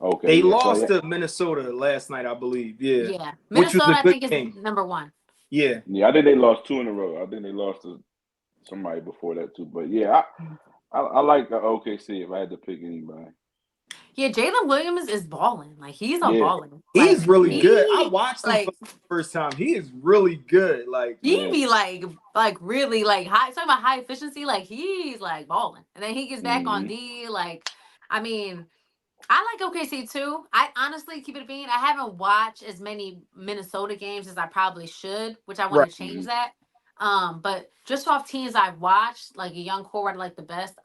Okay, They yeah. So lost yeah, to Minnesota last night, I believe. Yeah, Yeah. which was Minnesota, a I good think, is game. number one. Yeah, yeah. I think they lost two in a row. I think they lost to somebody before that too. But yeah, I like OKC if I had to pick anybody. Yeah, Jalen Williams is balling. Like he's a Yeah, baller. he's Like really yeah, good. I he watched him for like the first time. He is really good. Like he yeah. be like really like high talking about high efficiency, like he's like balling. And then he gets back on Mm-hmm. D. Like, I mean, I like OKC too. I honestly keep it being. I haven't watched as many Minnesota games as I probably should, which I want right. to Mm-hmm. change that. But just off teams I've watched, like a young core I like the best.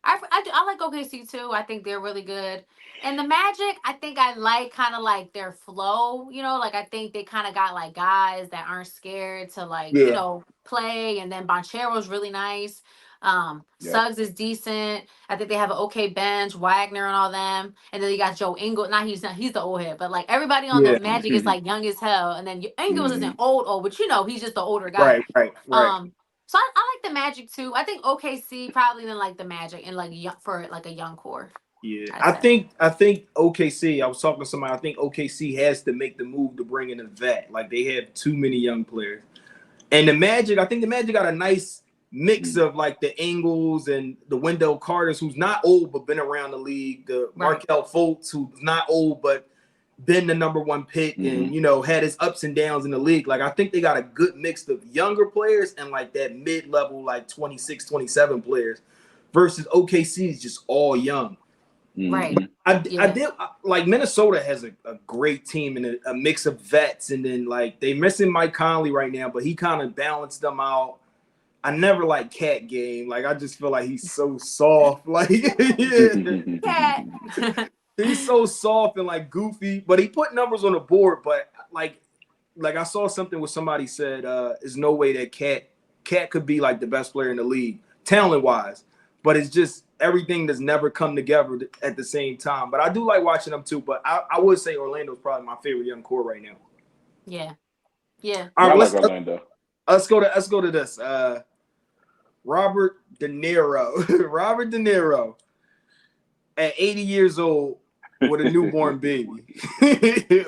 I like OKC too. I think they're really good. And the Magic, I think I like kind of like their flow, like I think they kind of got like guys that aren't scared to like, Yeah, play, and then Bonchero's really nice. Yep. Suggs is decent. I think they have an okay bench, Wagner and all them. And then you got Joe Ingles. Not he's the old head, but like everybody on the Yeah. Magic is like young as hell. And then Ingles isn't Mhm. old, but he's just the older Right. guy. Right. Right. So I like the Magic too. I think OKC probably then like the Magic and like for like a young core. Yeah, I'd I say. think I think OKC. I was talking to somebody. I think OKC has to make the move to bring in a vet. Like they have too many young players. And the Magic, I think the Magic got a nice mix Mhm. of like the Ingles and the Wendell Carters, who's not old but been around the league. The Right. Markel Fultz, who's not old but been the number one pick and Mhm. had his ups and downs in the league. Like I think they got a good mix of younger players and like that mid-level, like 26, 27 players, versus OKC is just all young. Right. Mhm. I Yeah. did like Minnesota has a great team and a mix of vets, and then like they missing Mike Conley right now, but he kind of balanced them out. I never like Cat Game. Like I just feel like he's so soft. Like yeah, Cat. he's so soft and like goofy, but he put numbers on the board. But like I saw something where somebody said, "There's no way that Cat could be like the best player in the league, talent wise." But it's just everything does never come together at the same time. But I do like watching them too. But I would say Orlando's probably my favorite young core right now. Yeah. Yeah. All Yeah, I right, like Orlando. let's go to this. Robert De Niro. Robert De Niro at 80 years old with a newborn baby.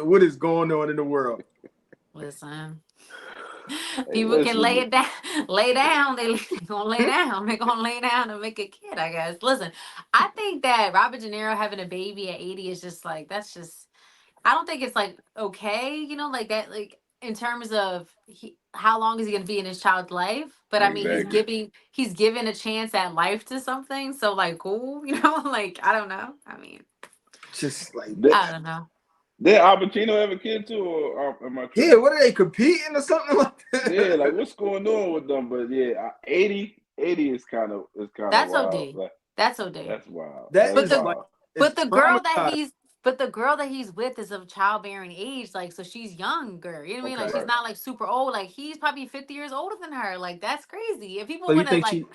What is going on in the world? Listen. Hey, People can lay listen. it down, lay down. They gonna lay down. They gonna lay down and make a kid, I guess. Listen, I think that Robert De Niro having a baby at 80 is just like that's just. I don't think it's like okay, like that, like in terms of how long is he gonna be in his child's life? But I mean, Exactly. he's giving a chance at life to something. So like, cool, like I don't know. I mean, Just like Did, I don't know. did Albertino have a kid too, or am I yeah, tripping? what are they competing or something like Yeah, like that? what's going on with them? But yeah, 80 is kind of That's wild. OD. Like That's OD. that's wild. That That's But is the like wild. it's traumatized. the girl that he's with is of childbearing age, like so she's younger. You know what I mean? Like Okay. she's Right. not like super old. Like he's probably 50 years older than her. Like that's crazy. If So people you want to think like she?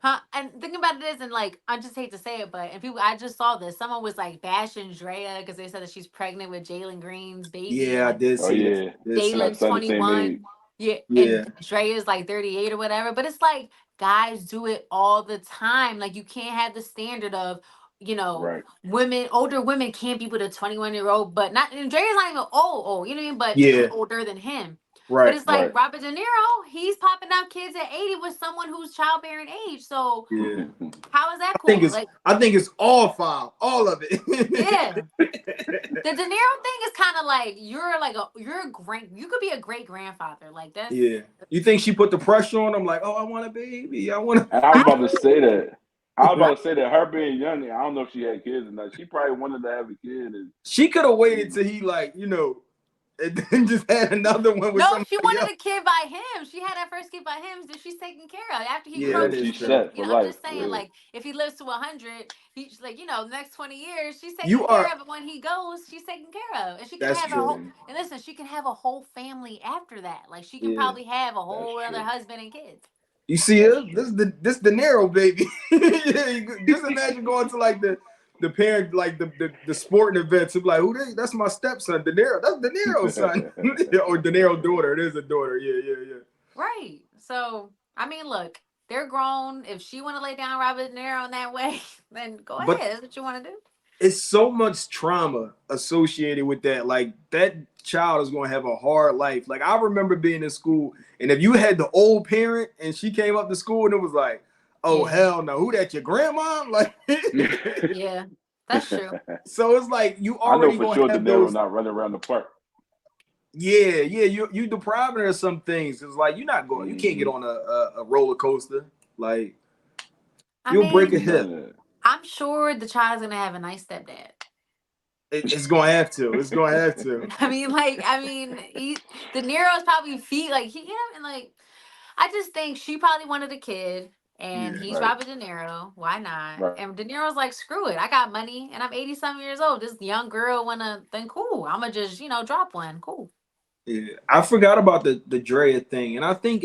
huh? And think about this, and like I just hate to say it, but and people, I just saw this. Someone was like bashing Drea because they said that she's pregnant with Jalen Green's baby, Yeah, I and did Oh see that. yeah, I did they see got that. Jalen's son the same 21. age. Yeah, Yeah, and Drea's like 38 or whatever. But it's like guys do it all the time. Like you can't have the standard of, Right. older women can't be with a 21-year-old, but not and Drea's not even old, you know what I mean? But she's yeah, older than him. But right, it's like Right. Robert De Niro, he's popping out kids at 80 with someone who's childbearing age. So yeah. how is that cool? Like, I think it's all five, all of yeah. it. The De Niro thing is kind of like you could be a great grandfather. Like that's Yeah. You think she put the pressure on him? Like, oh, I want a baby. I want And I was about to probably. say that. I was to. about to say that her being young, I don't know if she had kids or not. She probably wanted to have a kid, and She could have you waited know, till he and then just had another one with No, she somebody wanted else. a kid by him. She had that first kid by him that she's taken care of. After he Yeah, yeah, that crooks, is she's true. set for I'm life. just saying, Yeah. like, if he lives to 100, he's like, the next 20 years, she's You taking care are. of it. When he goes, she's taken care of. And she can That's have a true. whole, Mm, and listen, she can have a whole family after that. Like, she can Yeah. probably have a that's whole other true. husband and kids. You see That's it? true. This De Niro baby. Yeah, just imagine going to like the parent like the sporting events. It's like, that's my stepson, De Niro. That's De Niro's son. Or De Niro's daughter. It is a daughter. Yeah, yeah, yeah. Right. So, I mean, look, they're grown. If she want to lay down Robert De Niro in that way, then go But ahead. That's what you want to do. it's so much trauma associated with that. Like that child is going to have a hard life. Like I remember being in school, and if you had the old parent and she came up to school and it was like, oh Yeah. hell no, who that your grandma? Like, Yeah. That's true. so it's like you I know already for going to sure De have Niro those. not running around the park. Yeah, yeah, you depriving her of some things. It's like you can't get Hmm. on a roller coaster. Like I you'll break a mean, None hip. of that. I'm sure the child's gonna have a nice stepdad. It's gonna have to. It's gonna have to. De Niro's probably feet like and like I just think she probably wanted a kid, and Yeah. he's Right. Robert De Niro. Why not? Right. And De Niro's like, screw it, I got money, and I'm 80 some years old. This young girl wanna, then cool. I'ma just drop one. Cool. Yeah, I forgot about the Drea thing, and I think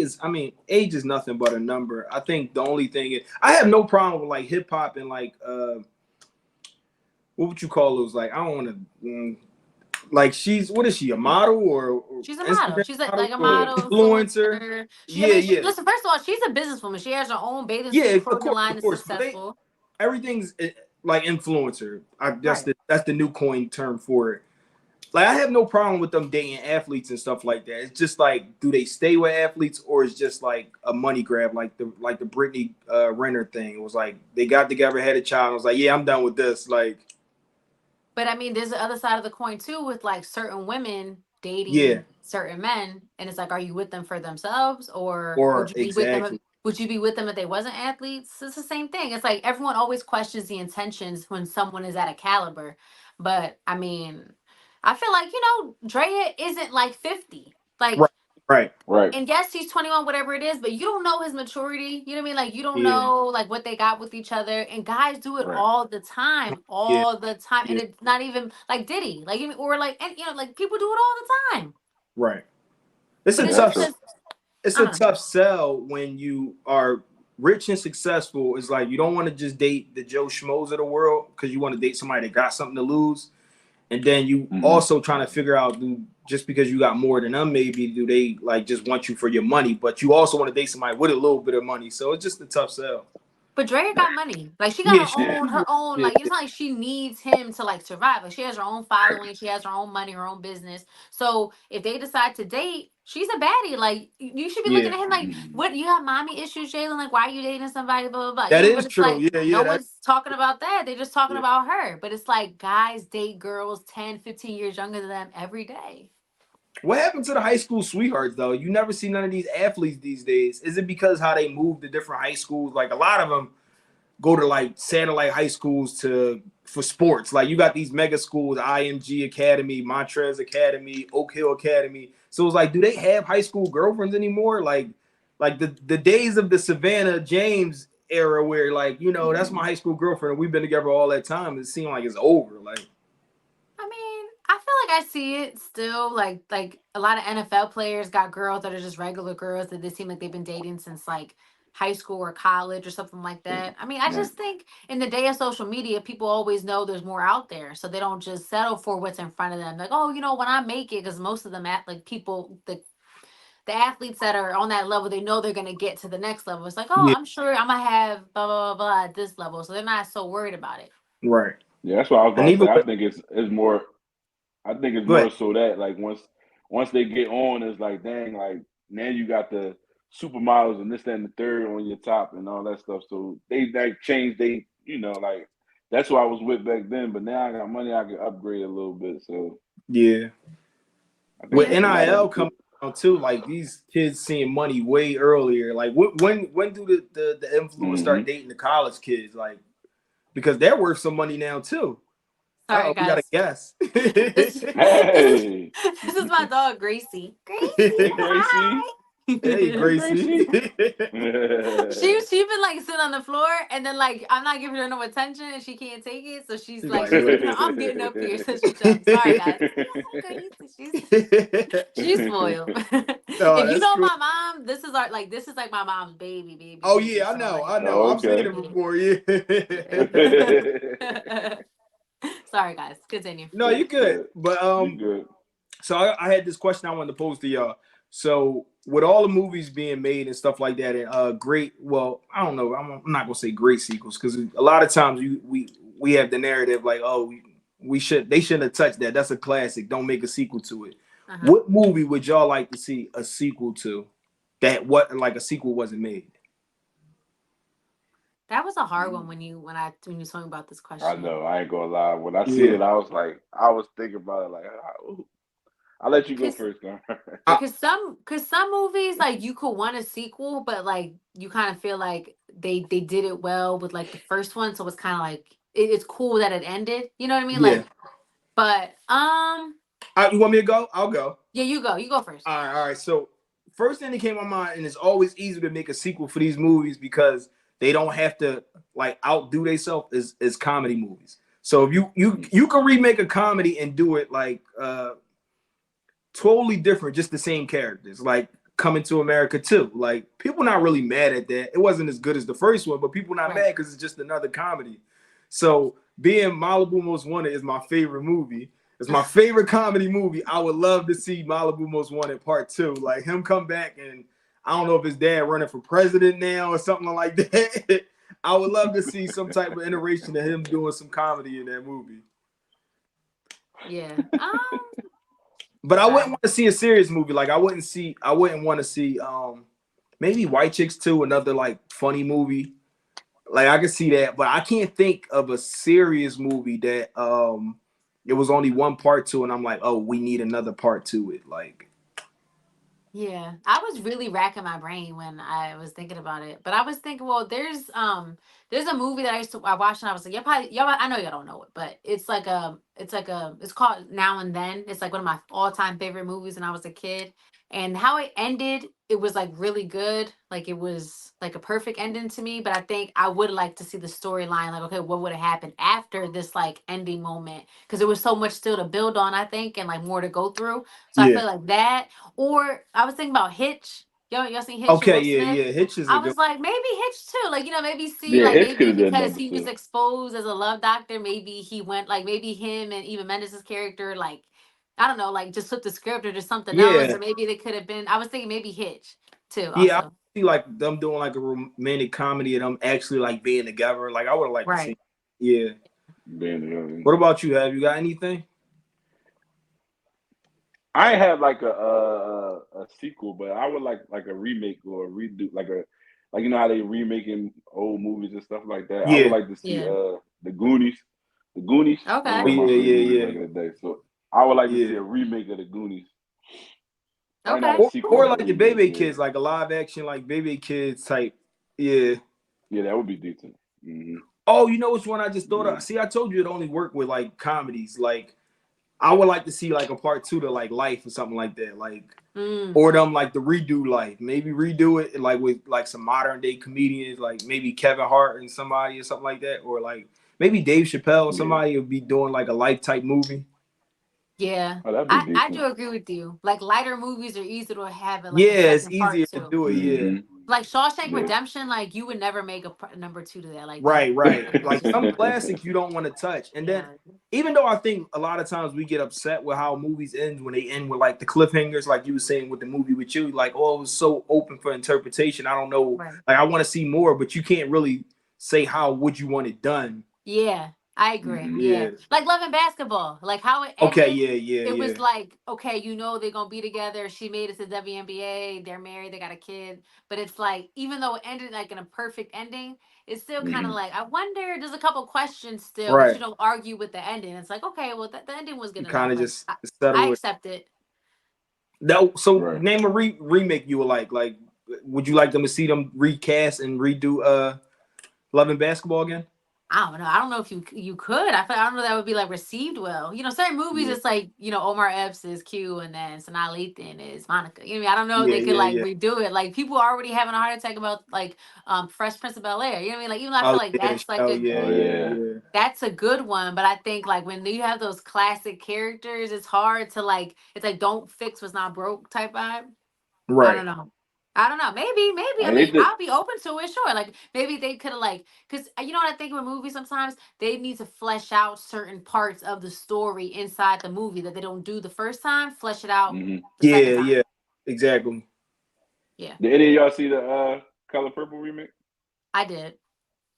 age is nothing but a number. I think the only thing is I have no problem with like hip hop and like what would you call those? Like I don't want to like what is she, a model or She's a model. Instagram She's model like a or model influencer? influencer. I Yeah, mean, yeah, listen. First of all, she's a businesswoman. She has her own bathing yeah. suit clothing Of line. Is course, but successful. everything's like influencer. Right. That's the new coin term for it. Like I have no problem with them dating athletes and stuff like that. It's just like, do they stay with athletes or is just like a money grab, like the Brittany Renner thing? It was like they got together, had a child. And was like, yeah, I'm done with this. Like, But I mean, there's the other side of the coin too, with like certain women yeah, dating certain men, and it's like, are you with them for themselves, or would or you be with them? exactly, Would you be with them if they wasn't athletes? It's the same thing. It's like everyone always questions the intentions when someone is at a caliber. But I mean, I feel like Drea isn't like 50. Like, right, right, Right. and yes, he's 21, whatever it is, but you don't know his maturity. You know what I mean? Like, you don't yeah, know like what they got with each other. And guys do it Right. all the time, yeah, all the time. And yeah, it's not even like Diddy, like, or like, and like people do it all the time. right. It's a But Yeah, it's that's tough, just true. this, it's I a don't know. tough sell when you are rich and successful. It's like you don't want to just date the Joe Schmoes of the world because you want to date somebody that got something to lose. And then you Mm-hmm. also trying to figure out, just because you got more than them, maybe do they like just want you for your money? But you also want to date somebody with a little bit of money. So it's just a tough sell. But Drea got money. Like, she got Yeah, her own, Yeah. her own. yeah, Like, it's not like she needs him to like survive. Like, she has her own following. She has her own money, her own business. So if they decide to date, she's a baddie. Like, you should be yeah. looking at him like, Mm-hmm. what? You have mommy issues, Jalen? Like, why are you dating somebody? Blah blah blah. That But is it's true. like Yeah, no yeah, one's talking about that. They're just talking yeah. about her. But it's like guys date girls 10, 15 years younger than them every day. What happened to the high school sweethearts though? You never see none of these athletes these days. Is it because how they move to different high schools? Like a lot of them go to like satellite high schools for sports. Like you got these mega schools, IMG Academy, Montrez Academy, Oak Hill Academy. So it's like, do they have high school girlfriends anymore? Like the days of the Savannah James era where like, that's my high school girlfriend. We've been together all that time. It seemed like it's over. Like, I mean, I feel like I see it still. Like a lot of NFL players got girls that are just regular girls that they seem like they've been dating since like high school or college or something like that. I mean, I Right. just think in the day of social media, people always know there's more out there, so they don't just settle for what's in front of them. Like, oh, when I make it, because most of them like people the athletes that are on that level, they know they're gonna get to the next level. It's like, oh, yeah, I'm sure I'm gonna have blah blah blah, blah at this level, so they're not so worried about it. right. Yeah, that's what I was And about to even say. I with, think it's more. I think it's go more ahead. so that like once they get on, it's like dang, like now you got the supermodels and this, that, and the third on your top and all that stuff. So they like change. They like that's what I was with back then. But now I got money, I can upgrade a little bit. So Yeah. I think With Yeah, that's a lot of NIL it too. coming out too, like these kids seeing money way earlier. Like when do the influencers Hmm. start dating the college kids? Like because they're worth some money now too. sorry We gotta guys. guess. This this is Hey, this is my dog Gracie. Gracie, hey Hey Gracie, hi. hey Gracie. Gracie. She been like sitting on the floor and then like I'm not giving her no attention and she can't take it, so she's She's like like, look. I'm getting up here so she jumps. Sorry guys. Gracie, she's spoiled. No, If you that's know cool. my mom, this is like my mom's baby, baby, Oh baby. yeah, I So know, like I know. Oh, I've seen okay. it before. Yeah. yeah. Sorry guys, continue. No, you're good. Good. But You good? so I had this question I wanted to pose to y'all. So with all the movies being made and stuff like that, and great, well, I don't know, I'm not gonna say great sequels because a lot of times we have the narrative like, oh, they shouldn't have touched that. That's a classic. Don't make a sequel to it. Uh-huh. What movie would y'all like to see a sequel to? That what like a sequel wasn't made? That was a hard one when you was talking about this I question. know. I ain't gonna lie. When I seen Yeah, it, I was like, I was thinking about it. Like, I'll let you go Cause first, Carm. I, cause some movies like you could want a sequel, but like you kind of feel like they did it well with like the first one, so it's kind of like it's cool that it ended. You know what I mean? yeah. Like, but You want me to go? I'll go. yeah, you go first. All right. So first thing that came to my mind, and it's always easier to make a sequel for these movies because they don't have to like outdo themselves is comedy movies. So if you can remake a comedy and do it like totally different, just the same characters. Like Coming to America too. Like people not really mad at that. It wasn't as good as the first one, but people not Right. mad because it's just another comedy. So being Malibu Most Wanted is my favorite movie. It's my favorite comedy movie. I would love to see Malibu Most Wanted Part 2. Like him come back and I don't know if his dad running for president now or something like that. I would love to see some type of iteration of him doing some comedy in that movie. Yeah. But I wouldn't want to see a serious movie. Like I wouldn't want to see maybe White Chicks 2, another like funny movie. Like I could see that, but I can't think of a serious movie that it was only one part to and I'm like, oh, we need another part to it. Like Yeah, I was really racking my brain when I was thinking about it. But I was thinking, well, there's a movie that I watched and I was like, y'all I know y'all don't know it, but it's called Now and Then. It's like one of my all-time favorite movies when I was a kid. And how it ended, it was like really good. Like it was like a perfect ending to me. But I think I would like to see the storyline, like, okay, what would have happened after this like ending moment? Because there was so much still to build on, I think, and like more to go through. So I yeah. feel like that. Or I was thinking about Hitch. Y'all seen Hitch with Okay, Will yeah, Smith? yeah. Hitch is a I good was like, maybe Hitch too. Like, maybe see, Yeah, like, Hitch could maybe have done because number he was two. exposed as a love doctor, maybe he went, like, maybe him and Eva Mendes' character, like, I don't know, like, just flipped the script or just something else. yeah. Or maybe they could have been, I was thinking maybe Hitch too, Yeah, I also. see like them doing like a romantic comedy and them actually like being together. Like I would have liked to Right. see. Yeah. Being What about you? Have you got anything? I had like a sequel, but I would like a remake or a redo, like you know how they remaking old movies and stuff like that. I would Yeah. like to see Yeah. the Goonies. The Goonies was Okay. Oh one of my yeah, favorite yeah, movies yeah. back in the day. So I would like to see Yeah. a remake of the Goonies, or not a Okay. sequel, Or but a like the remake. Baby Yeah, Kids, like a live action, like Baby Kids type. Yeah. yeah, that would be decent. Hmm. Oh, you know which one I just thought Yeah. of? See, I told you it only worked with like comedies. Like I would like to see like a part two to like Life or something like that. Like Mm. or them like the redo Life. Maybe redo it like with like some modern day comedians, like maybe Kevin Hart and somebody or something like that. Or like maybe Dave Chappelle or Yeah. somebody would be doing like a Life type movie. Yeah. Oh, that'd be I decent. do agree with you. Like lighter movies are easy to have it like a Yeah, it's second part easier to too. do it. Yeah. Hmm. Like Shawshank Yeah. Redemption, like you would never make a number two to that. Like Right, right. that was Like just some classics you don't want to touch. And then yeah. even though I think a lot of times we get upset with how movies end when they end with like the cliffhangers, like you were saying with the movie with you, like, oh, it was so open for interpretation. I don't know. Right. Like I want to see more, but you can't really say how would you want it done. Yeah, I agree. Hmm. Yeah. Yeah. Like Love and Basketball. Like how it Okay, ended, yeah, yeah, it yeah. was like, okay, they're gonna be together. She made it to WNBA, they're married, they got a kid. But it's like, even though it ended like in a perfect ending, it's still kind of Hmm. like, I wonder, there's a couple questions still, but you Right. don't argue with the ending. It's like, okay, well the ending was good You enough. kind of Like just I settle it. accept it. That so Right. name a remake you would like. Like would you like them to see them recast and redo Love and Basketball again? I don't know. I don't know if you could. I don't know that would be like received well. Certain movies Yeah. it's like Omar Epps is Q and then Sanaa Lathan is Monica. You know what I mean? I don't know if Yeah, they could yeah, like yeah. redo it. Like people are already having a heart attack about like Fresh Prince of Bel Air. You know what I mean? Like even though I feel Oh like yeah, that's like oh a yeah, Oh yeah, yeah. yeah. that's a good one, but I think like when you have those classic characters, it's hard to like it's like don't fix what's not broke type vibe. I don't Right. know. I don't know. Maybe. I I mean, they mean, did. I'll be open to it. Sure. Like maybe they could have like, cause you know what I think with movies sometimes they need to flesh out certain parts of the story inside the movie that they don't do the first time. Flesh it out Hmm. the second Yeah, time. yeah, exactly. Yeah, Did any of y'all see the Color Purple remake? I did.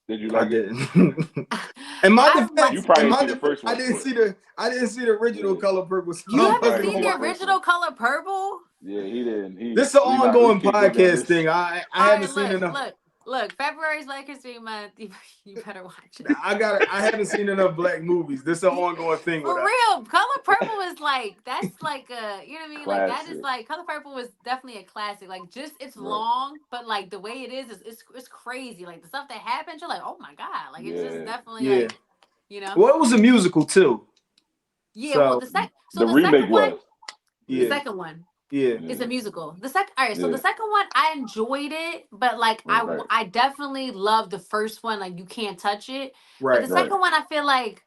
Did you I like it? didn't. In my I like. You defense, probably didn't see the first I one, didn't but see the original yeah, Color Purple, so You you I haven't probably wasn't didn't seen gonna see the the watch. first one. original Color Purple? Yeah, he didn't. This is an We ongoing can't go down podcast this. thing. I All haven't right, seen enough. look. February's Black History Month. You better watch it. I haven't seen enough black movies. This is an ongoing thing with For us. real, Color Purple is like that's like a you know what I mean? Like that is Classic. like Color Purple is definitely a classic. Like just it's Right. long, but like the way it is it's crazy. Like the stuff that happens, you're like, oh my god! Like it's just Yeah. definitely Yeah. like you know. Well, it was a musical too. Yeah, well So so The the second remake one, was. the Yeah. yeah, second one yeah, is Yeah. a musical. The second all right, so the Yeah. second one I enjoyed it, but like Right. I definitely love the first one. Like you can't touch it, but the right. Right. second one I feel like.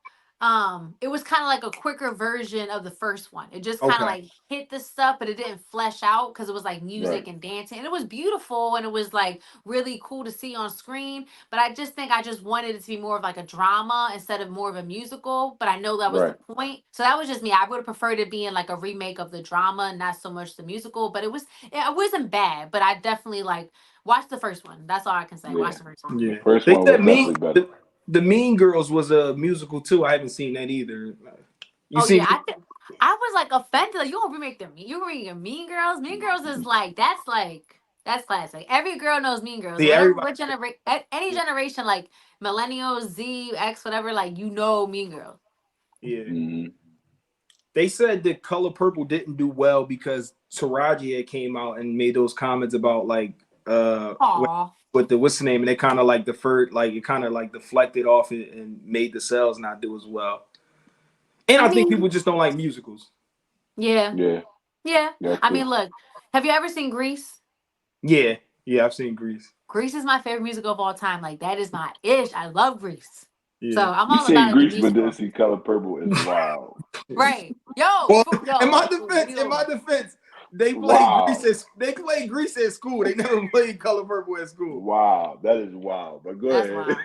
it was kind of like a quicker version of the first one. It just kind of Okay. like hit the stuff, but it didn't flesh out because it was like music Right. and dancing, and it was beautiful and it was like really cool to see on screen. But I just think I just wanted it to be more of like a drama instead of more of a musical. But I know that was the Right. point, so that was just me. I would have preferred it being like a remake of the drama, not so much the musical. But it wasn't bad. But I definitely like watch the first one. That's all I can say. Watch Yeah. the first one. The Yeah. first They one was said definitely better. the Mean Girls was a musical too. I haven't seen that either. You Oh see? yeah, I was like offended. Like, you gonna remake them? You remake Mean Girls? Mean Girls is like that's classic. Every girl knows Mean Girls. See Whatever, everybody. what generation, any generation, like millennials, Z, X, whatever. Like, you know Mean Girls. Yeah. Hmm. They said that Color Purple didn't do well because Taraji had came out and made those comments about like Aw. with the what's the name, and they kind of like deferred, like it kind of like deflected off it and made the sales not do as well. And I I think mean, people just don't like musicals. yeah, Yeah, yeah. that I too. mean, look, have you ever seen Grease? Yeah, yeah, I've seen Grease. Grease is my favorite musical of all time. Like, that is my ish. I love Grease. So Yeah. I'm You all seen about the Grease but didn't musical. see Color Purple is wild. Right. Yo, Well, in my yo. defense, Wow. they played Grease at school. They never played Color Purple at school. Wow. That is wild. But go That's ahead. wild.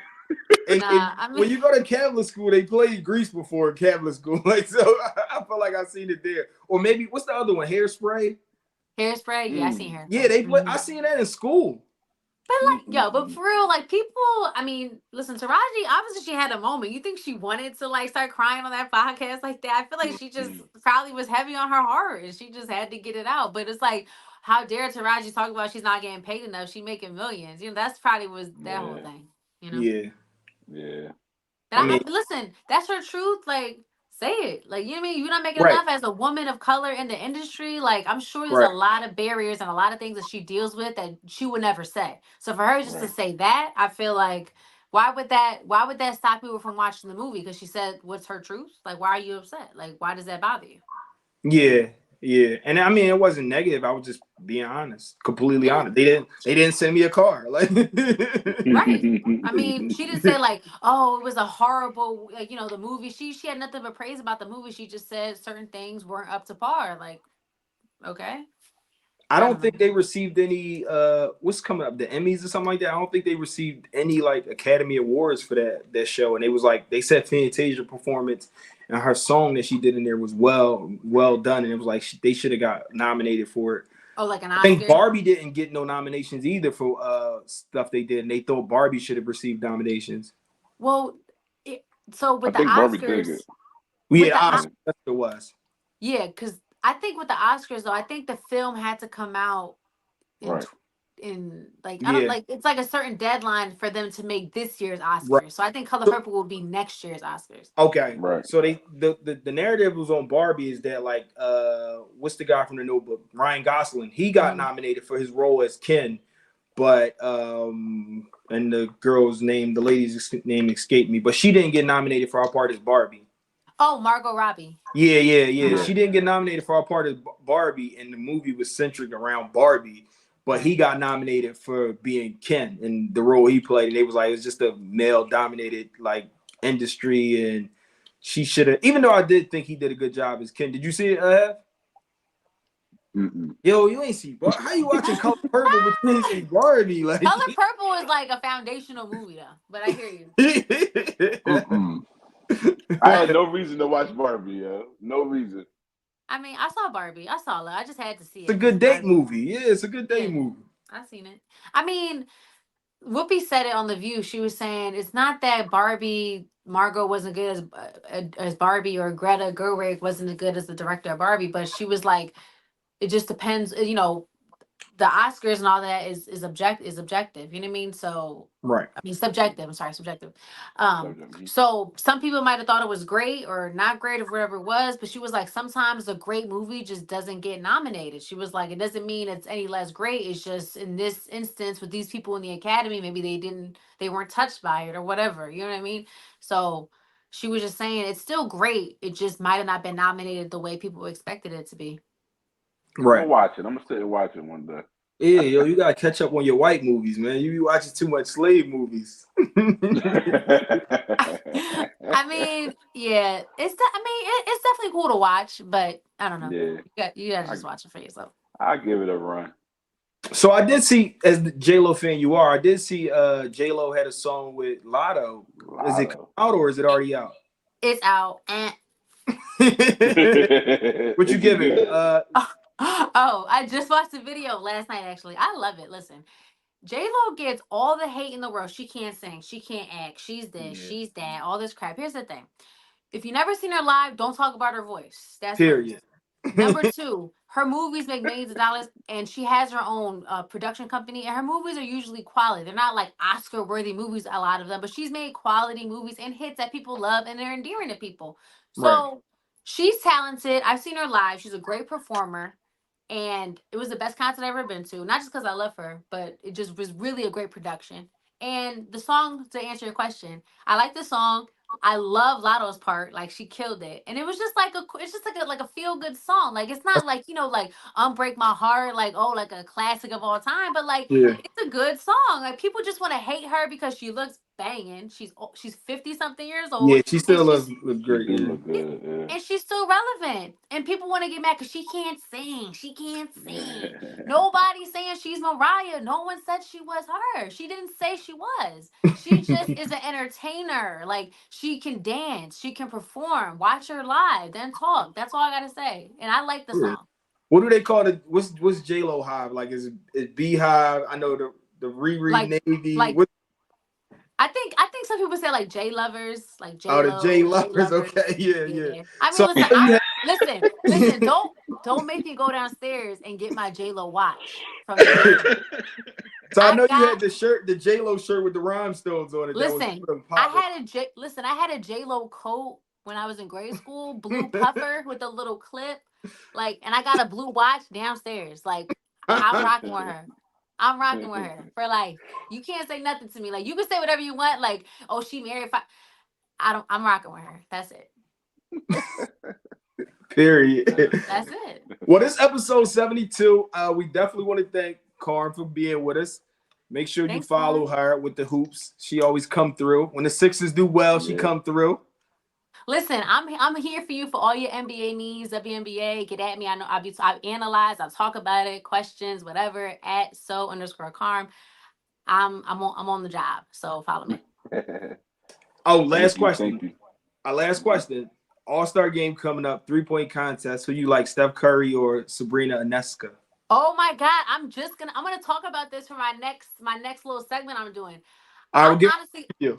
And Nah, I mean, when you go to Catholic school, they played Grease before in Catholic school. Like so, I feel like I seen it there. Or maybe what's the other one? Hairspray. Hairspray. Yeah, I seen Mm. Yeah, Hairspray. they play. I seen that in school. But like, yo, but Mm-mm-mm. for real, like people, I mean, listen, Taraji, obviously she had a moment. You think she wanted to like start crying on that podcast like that? I feel like she just Mm-mm. probably was heavy on her heart and she just had to get it out. But it's like, how dare Taraji talk about she's not getting paid enough? She making millions. That's probably was that whole Yeah. thing. You know. Yeah, Yeah. And I mean, listen, that's her truth. Like, say it. Like, you know what I mean? You're not making right, enough as a woman of color in the industry. Like, I'm sure there's a right. lot of barriers and a lot of things that she deals with that she would never say. So for her just to Right. say that, I feel like why would that stop people from watching the movie? Because she said what's her truth? Like, why are you upset? Like, why does that bother you? Yeah, yeah. And I mean, it wasn't negative. I was just being honest, completely Yeah. honest. They didn't send me a car. Like, Right. I mean, she didn't say like, "Oh, it was a horrible," like, the movie. She had nothing but praise about the movie. She just said certain things weren't up to par. Like, okay. I I don't don't know. think they received any what's coming up, the Emmys or something like that. I don't think they received any like Academy Awards for that show. And it was like they said Fantasia performance and her song that she did in there was well done. And it was like they should have got nominated for it. Oh, like an I think Oscar? Barbie didn't get no nominations either for stuff they did. And they thought Barbie should have received nominations. Well, so I with the think Barbie did Oscars, it. We with had the Oscars, Yeah. that's what it was. yeah, because I think with the Oscars though, I think the film had to come out in Right. in like I don't Yeah, like it's like a certain deadline for them to make this year's right. Oscars. So I think Color So Purple will be next year's Oscars. okay. Right. So the narrative was on Barbie is that like what's the guy from the Notebook? Ryan Gosling. He got Hmm. nominated for his role as Ken, but and the girl's name, the lady's name escaped me, but she didn't get nominated for our part as Barbie. Oh, Margot Robbie. Yeah, yeah, Uh yeah. huh. Yeah. She didn't get nominated for our part as Barbie, and the movie was centric around Barbie. But he Right. got nominated for being Ken and the role he played, and they was like it's just a male dominated like industry, and she should have. Even though I did think he did a good job as Ken. Did you see it? Mm-mm. Yo, you ain't see Bar. How you watching Color Purple but you ain't see Barbie? Like, Color Purple is like a foundational movie though, but I hear you. Mm-mm. I had no reason to watch Barbie, yo. No reason. I mean, I saw Barbie. I saw it. I just had to see it's a it because good it's date Barbie. movie. Yeah, it's a good date Yeah, movie. I seen it. I mean, Whoopi said it on The View. She was saying it's not that Barbie Margot wasn't good as Barbie or Greta Gerwig wasn't as good as the director of Barbie, but she was like, it just depends. The Oscars and all that is objective. You know what I mean? So Right. I mean subjective. I'm sorry, subjective. Mm-hmm. So some people might have thought it was great or not great or whatever it was, but she was like, sometimes a great movie just doesn't get nominated. She was like, it doesn't mean it's any less great. It's just in this instance with these people in the academy, maybe they weren't touched by it or whatever. You know what I mean? So she was just saying it's still great. It just might have not been nominated the way people expected it to be. I'm gonna Right. watch it. I'm gonna sit and watch it one day. Yeah, yo, you gotta catch up on your white movies, man. You be watching too much slave movies. I mean, yeah, it's definitely cool to watch, but I don't know. Yeah, You gotta I just watch it for yourself. I give it a run. So I did see, as the J Lo fan you are, I did see J Lo had a song with Lotto. Is it Lotto. out or is it already out? It's out. And What you Is it give it? good? oh, I just watched the video last night. Actually, I love it. Listen, J Lo gets all the hate in the world. She can't sing. She can't act. She's this. Yeah. She's that. All this crap. Here's the thing: if you never seen her live, don't talk about her voice. That's first. Period. Number two, her movies make millions of dollars, and she has her own production company. And her movies are usually quality. They're not like Oscar-worthy movies, a lot of them, but she's made quality movies and hits that people love and they're endearing to people. Right. So she's talented. I've seen her live. She's a great performer, and it was the best concert I've ever been to. Not just because I love her, but it just was really a great production. And the song, to answer your question, I like the song. I love Lotto's part. Like she killed it, and it was just like it's just like a feel good song. Like it's not like like Unbreak My Heart, like oh like a classic of all time, but like Yeah. it's a good song. Like people just want to hate her because she looks banging. She's 50 something years Yeah, old, she and still look She great. do Yeah. look good, and she's still relevant. And people want to get mad because she can't sing. She can't sing. yeah. Nobody's saying she's Mariah. No one said she was her. She didn't say she was. She just is an entertainer. Like she can dance. She can perform. Watch her live, then talk. That's all I gotta say. And I like the Yeah. song. What do they call it? What's J Lo Hive? Like is it Beehive? I know the Riri Like Navy. like What I think some people say like J lovers, like oh the J J lovers? lovers. Okay, yeah, yeah. Yeah. I mean, So listen, I know you listen. Don't make me go downstairs and get my J Lo watch from the beginning. so I I know you got had the shirt, the J Lo shirt with the rhinestones on it. That was listen. popular. I had a J Lo coat when I was in grade school, blue puffer with a little clip, like, and I got a blue watch downstairs. Like, I'm rocking with her. I'm rocking with her for life. You can't say nothing to me. Like, you can say whatever you want. Like, oh, she married. I don't. I'm rocking with her. That's it. Period. That's it. Well, this episode 72. We definitely want to thank Carm for being with us. Make sure you Thanks, follow man. her with the hoops. She always come through. When the Sixers do well, she Yeah. come through. Listen, I'm here for you for all your NBA needs, WNBA. Get at me. I know I analyze, I talk about it, questions, whatever. At @so_Carm. I'm on the job, so follow me. Oh, last question. Thank you. Our last question. All-Star game coming up, 3-point contest. Who you like, Steph Curry or Sabrina Ionescu? Oh my God, I'm gonna talk about this for my next little segment I'm doing. I will I'm give honestly you.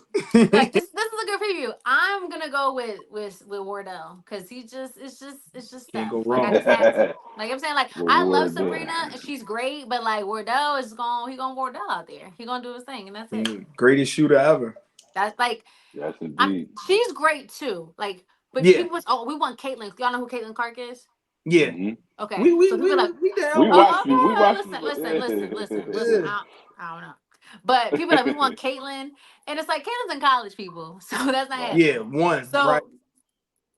like this is a good preview. I'm gonna go with Wardell because it's just Can't Steph. go Like I wrong. just had to. Like I'm saying, like I love Reward Sabrina and she's great, but like Wardell he gonna Wardell out there. He gonna do his thing and that's it. Greatest shooter ever. That's like Yes, indeed. she's great too. Like, but Yeah, people was we want Caitlyn. Y'all know who Caitlyn Clark is? yeah. Mm-hmm. Okay, We we so people we like, we We down. oh, watched you. We okay, watched listen. Yeah. I don't know. But people like, we want Caitlyn. And it's like, Caitlin's in college, people. So that's not Right. Yeah, happening. one, right? So,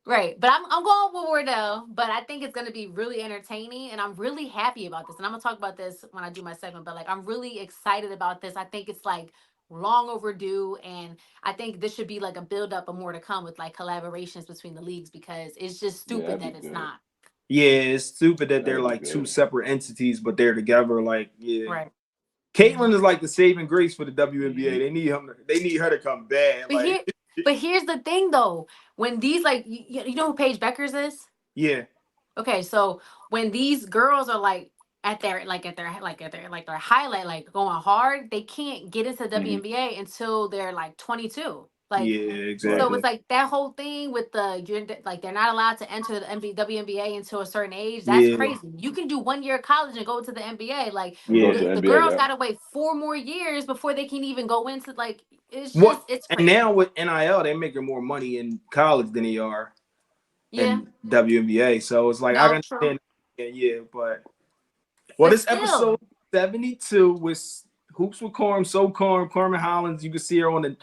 right. But I'm going with Wardell. But I think it's going to be really entertaining. And I'm really happy about this. And I'm going to talk about this when I do my segment. But like, I'm really excited about this. I think it's like long overdue. And I think this should be like a build up of more to come with like collaborations between the leagues because it's just Yeah, stupid that'd that be it's good. not. Yeah, it's stupid that they're That'd be like two good. separate entities, but they're together. Like, yeah. Right. Caitlyn is like the saving grace for the WNBA. Mhm. They need him. They need her to come bad. But Like, here's the thing though. When these like you know who Paige Beckers is? yeah, Okay, so when these girls are like at their highlight, like going hard, they can't get into Mhm. WNBA until they're like 22. Like, yeah, Right. so exactly. it's like that whole thing with like they're not allowed to enter the WNBA until a certain age. That's Yeah, crazy. You can do 1 year of college and go to the NBA. Like And go yeah. to the NBA. girls Yeah. got to wait 4 more years before they can even go into like What? it's And crazy. now with NIL, they're making more money in college than they are Yeah, in WNBA. So it's like I no, true. understand. Yeah, but well, But this episode still, 72 was Hoops with Carm, so Carmen Hollins. You can see her on the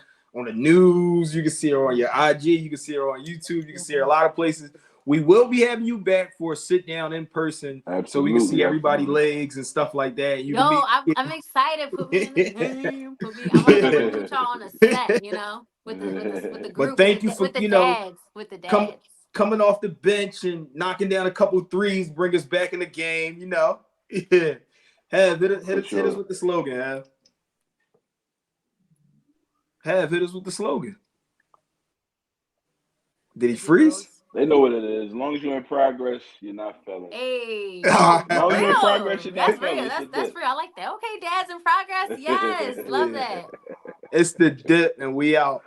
news. You can see her on your IG. You can see her on YouTube. You can see her a lot of places. We will be having you back for a sit down in person, so we can see Absolutely, everybody's absolutely. legs and stuff like that. You Yo, can meet. I'm excited. Put me in the game. Put me. I want to put y'all on a set. You know, with the But group thank you for with the dads with the come dads. coming off the bench and knocking down a couple threes, bring us back in the game. You know, yeah. Have hit us with the slogan. Hit us with the slogan. Did he freeze? They know what it is. As long as you're in progress, you're not failing. Hey, As long as you're in progress, real. you're not That's real. failing. That's real. I like that. Okay, dads in progress. Yes, love that. It's the dip, and we out.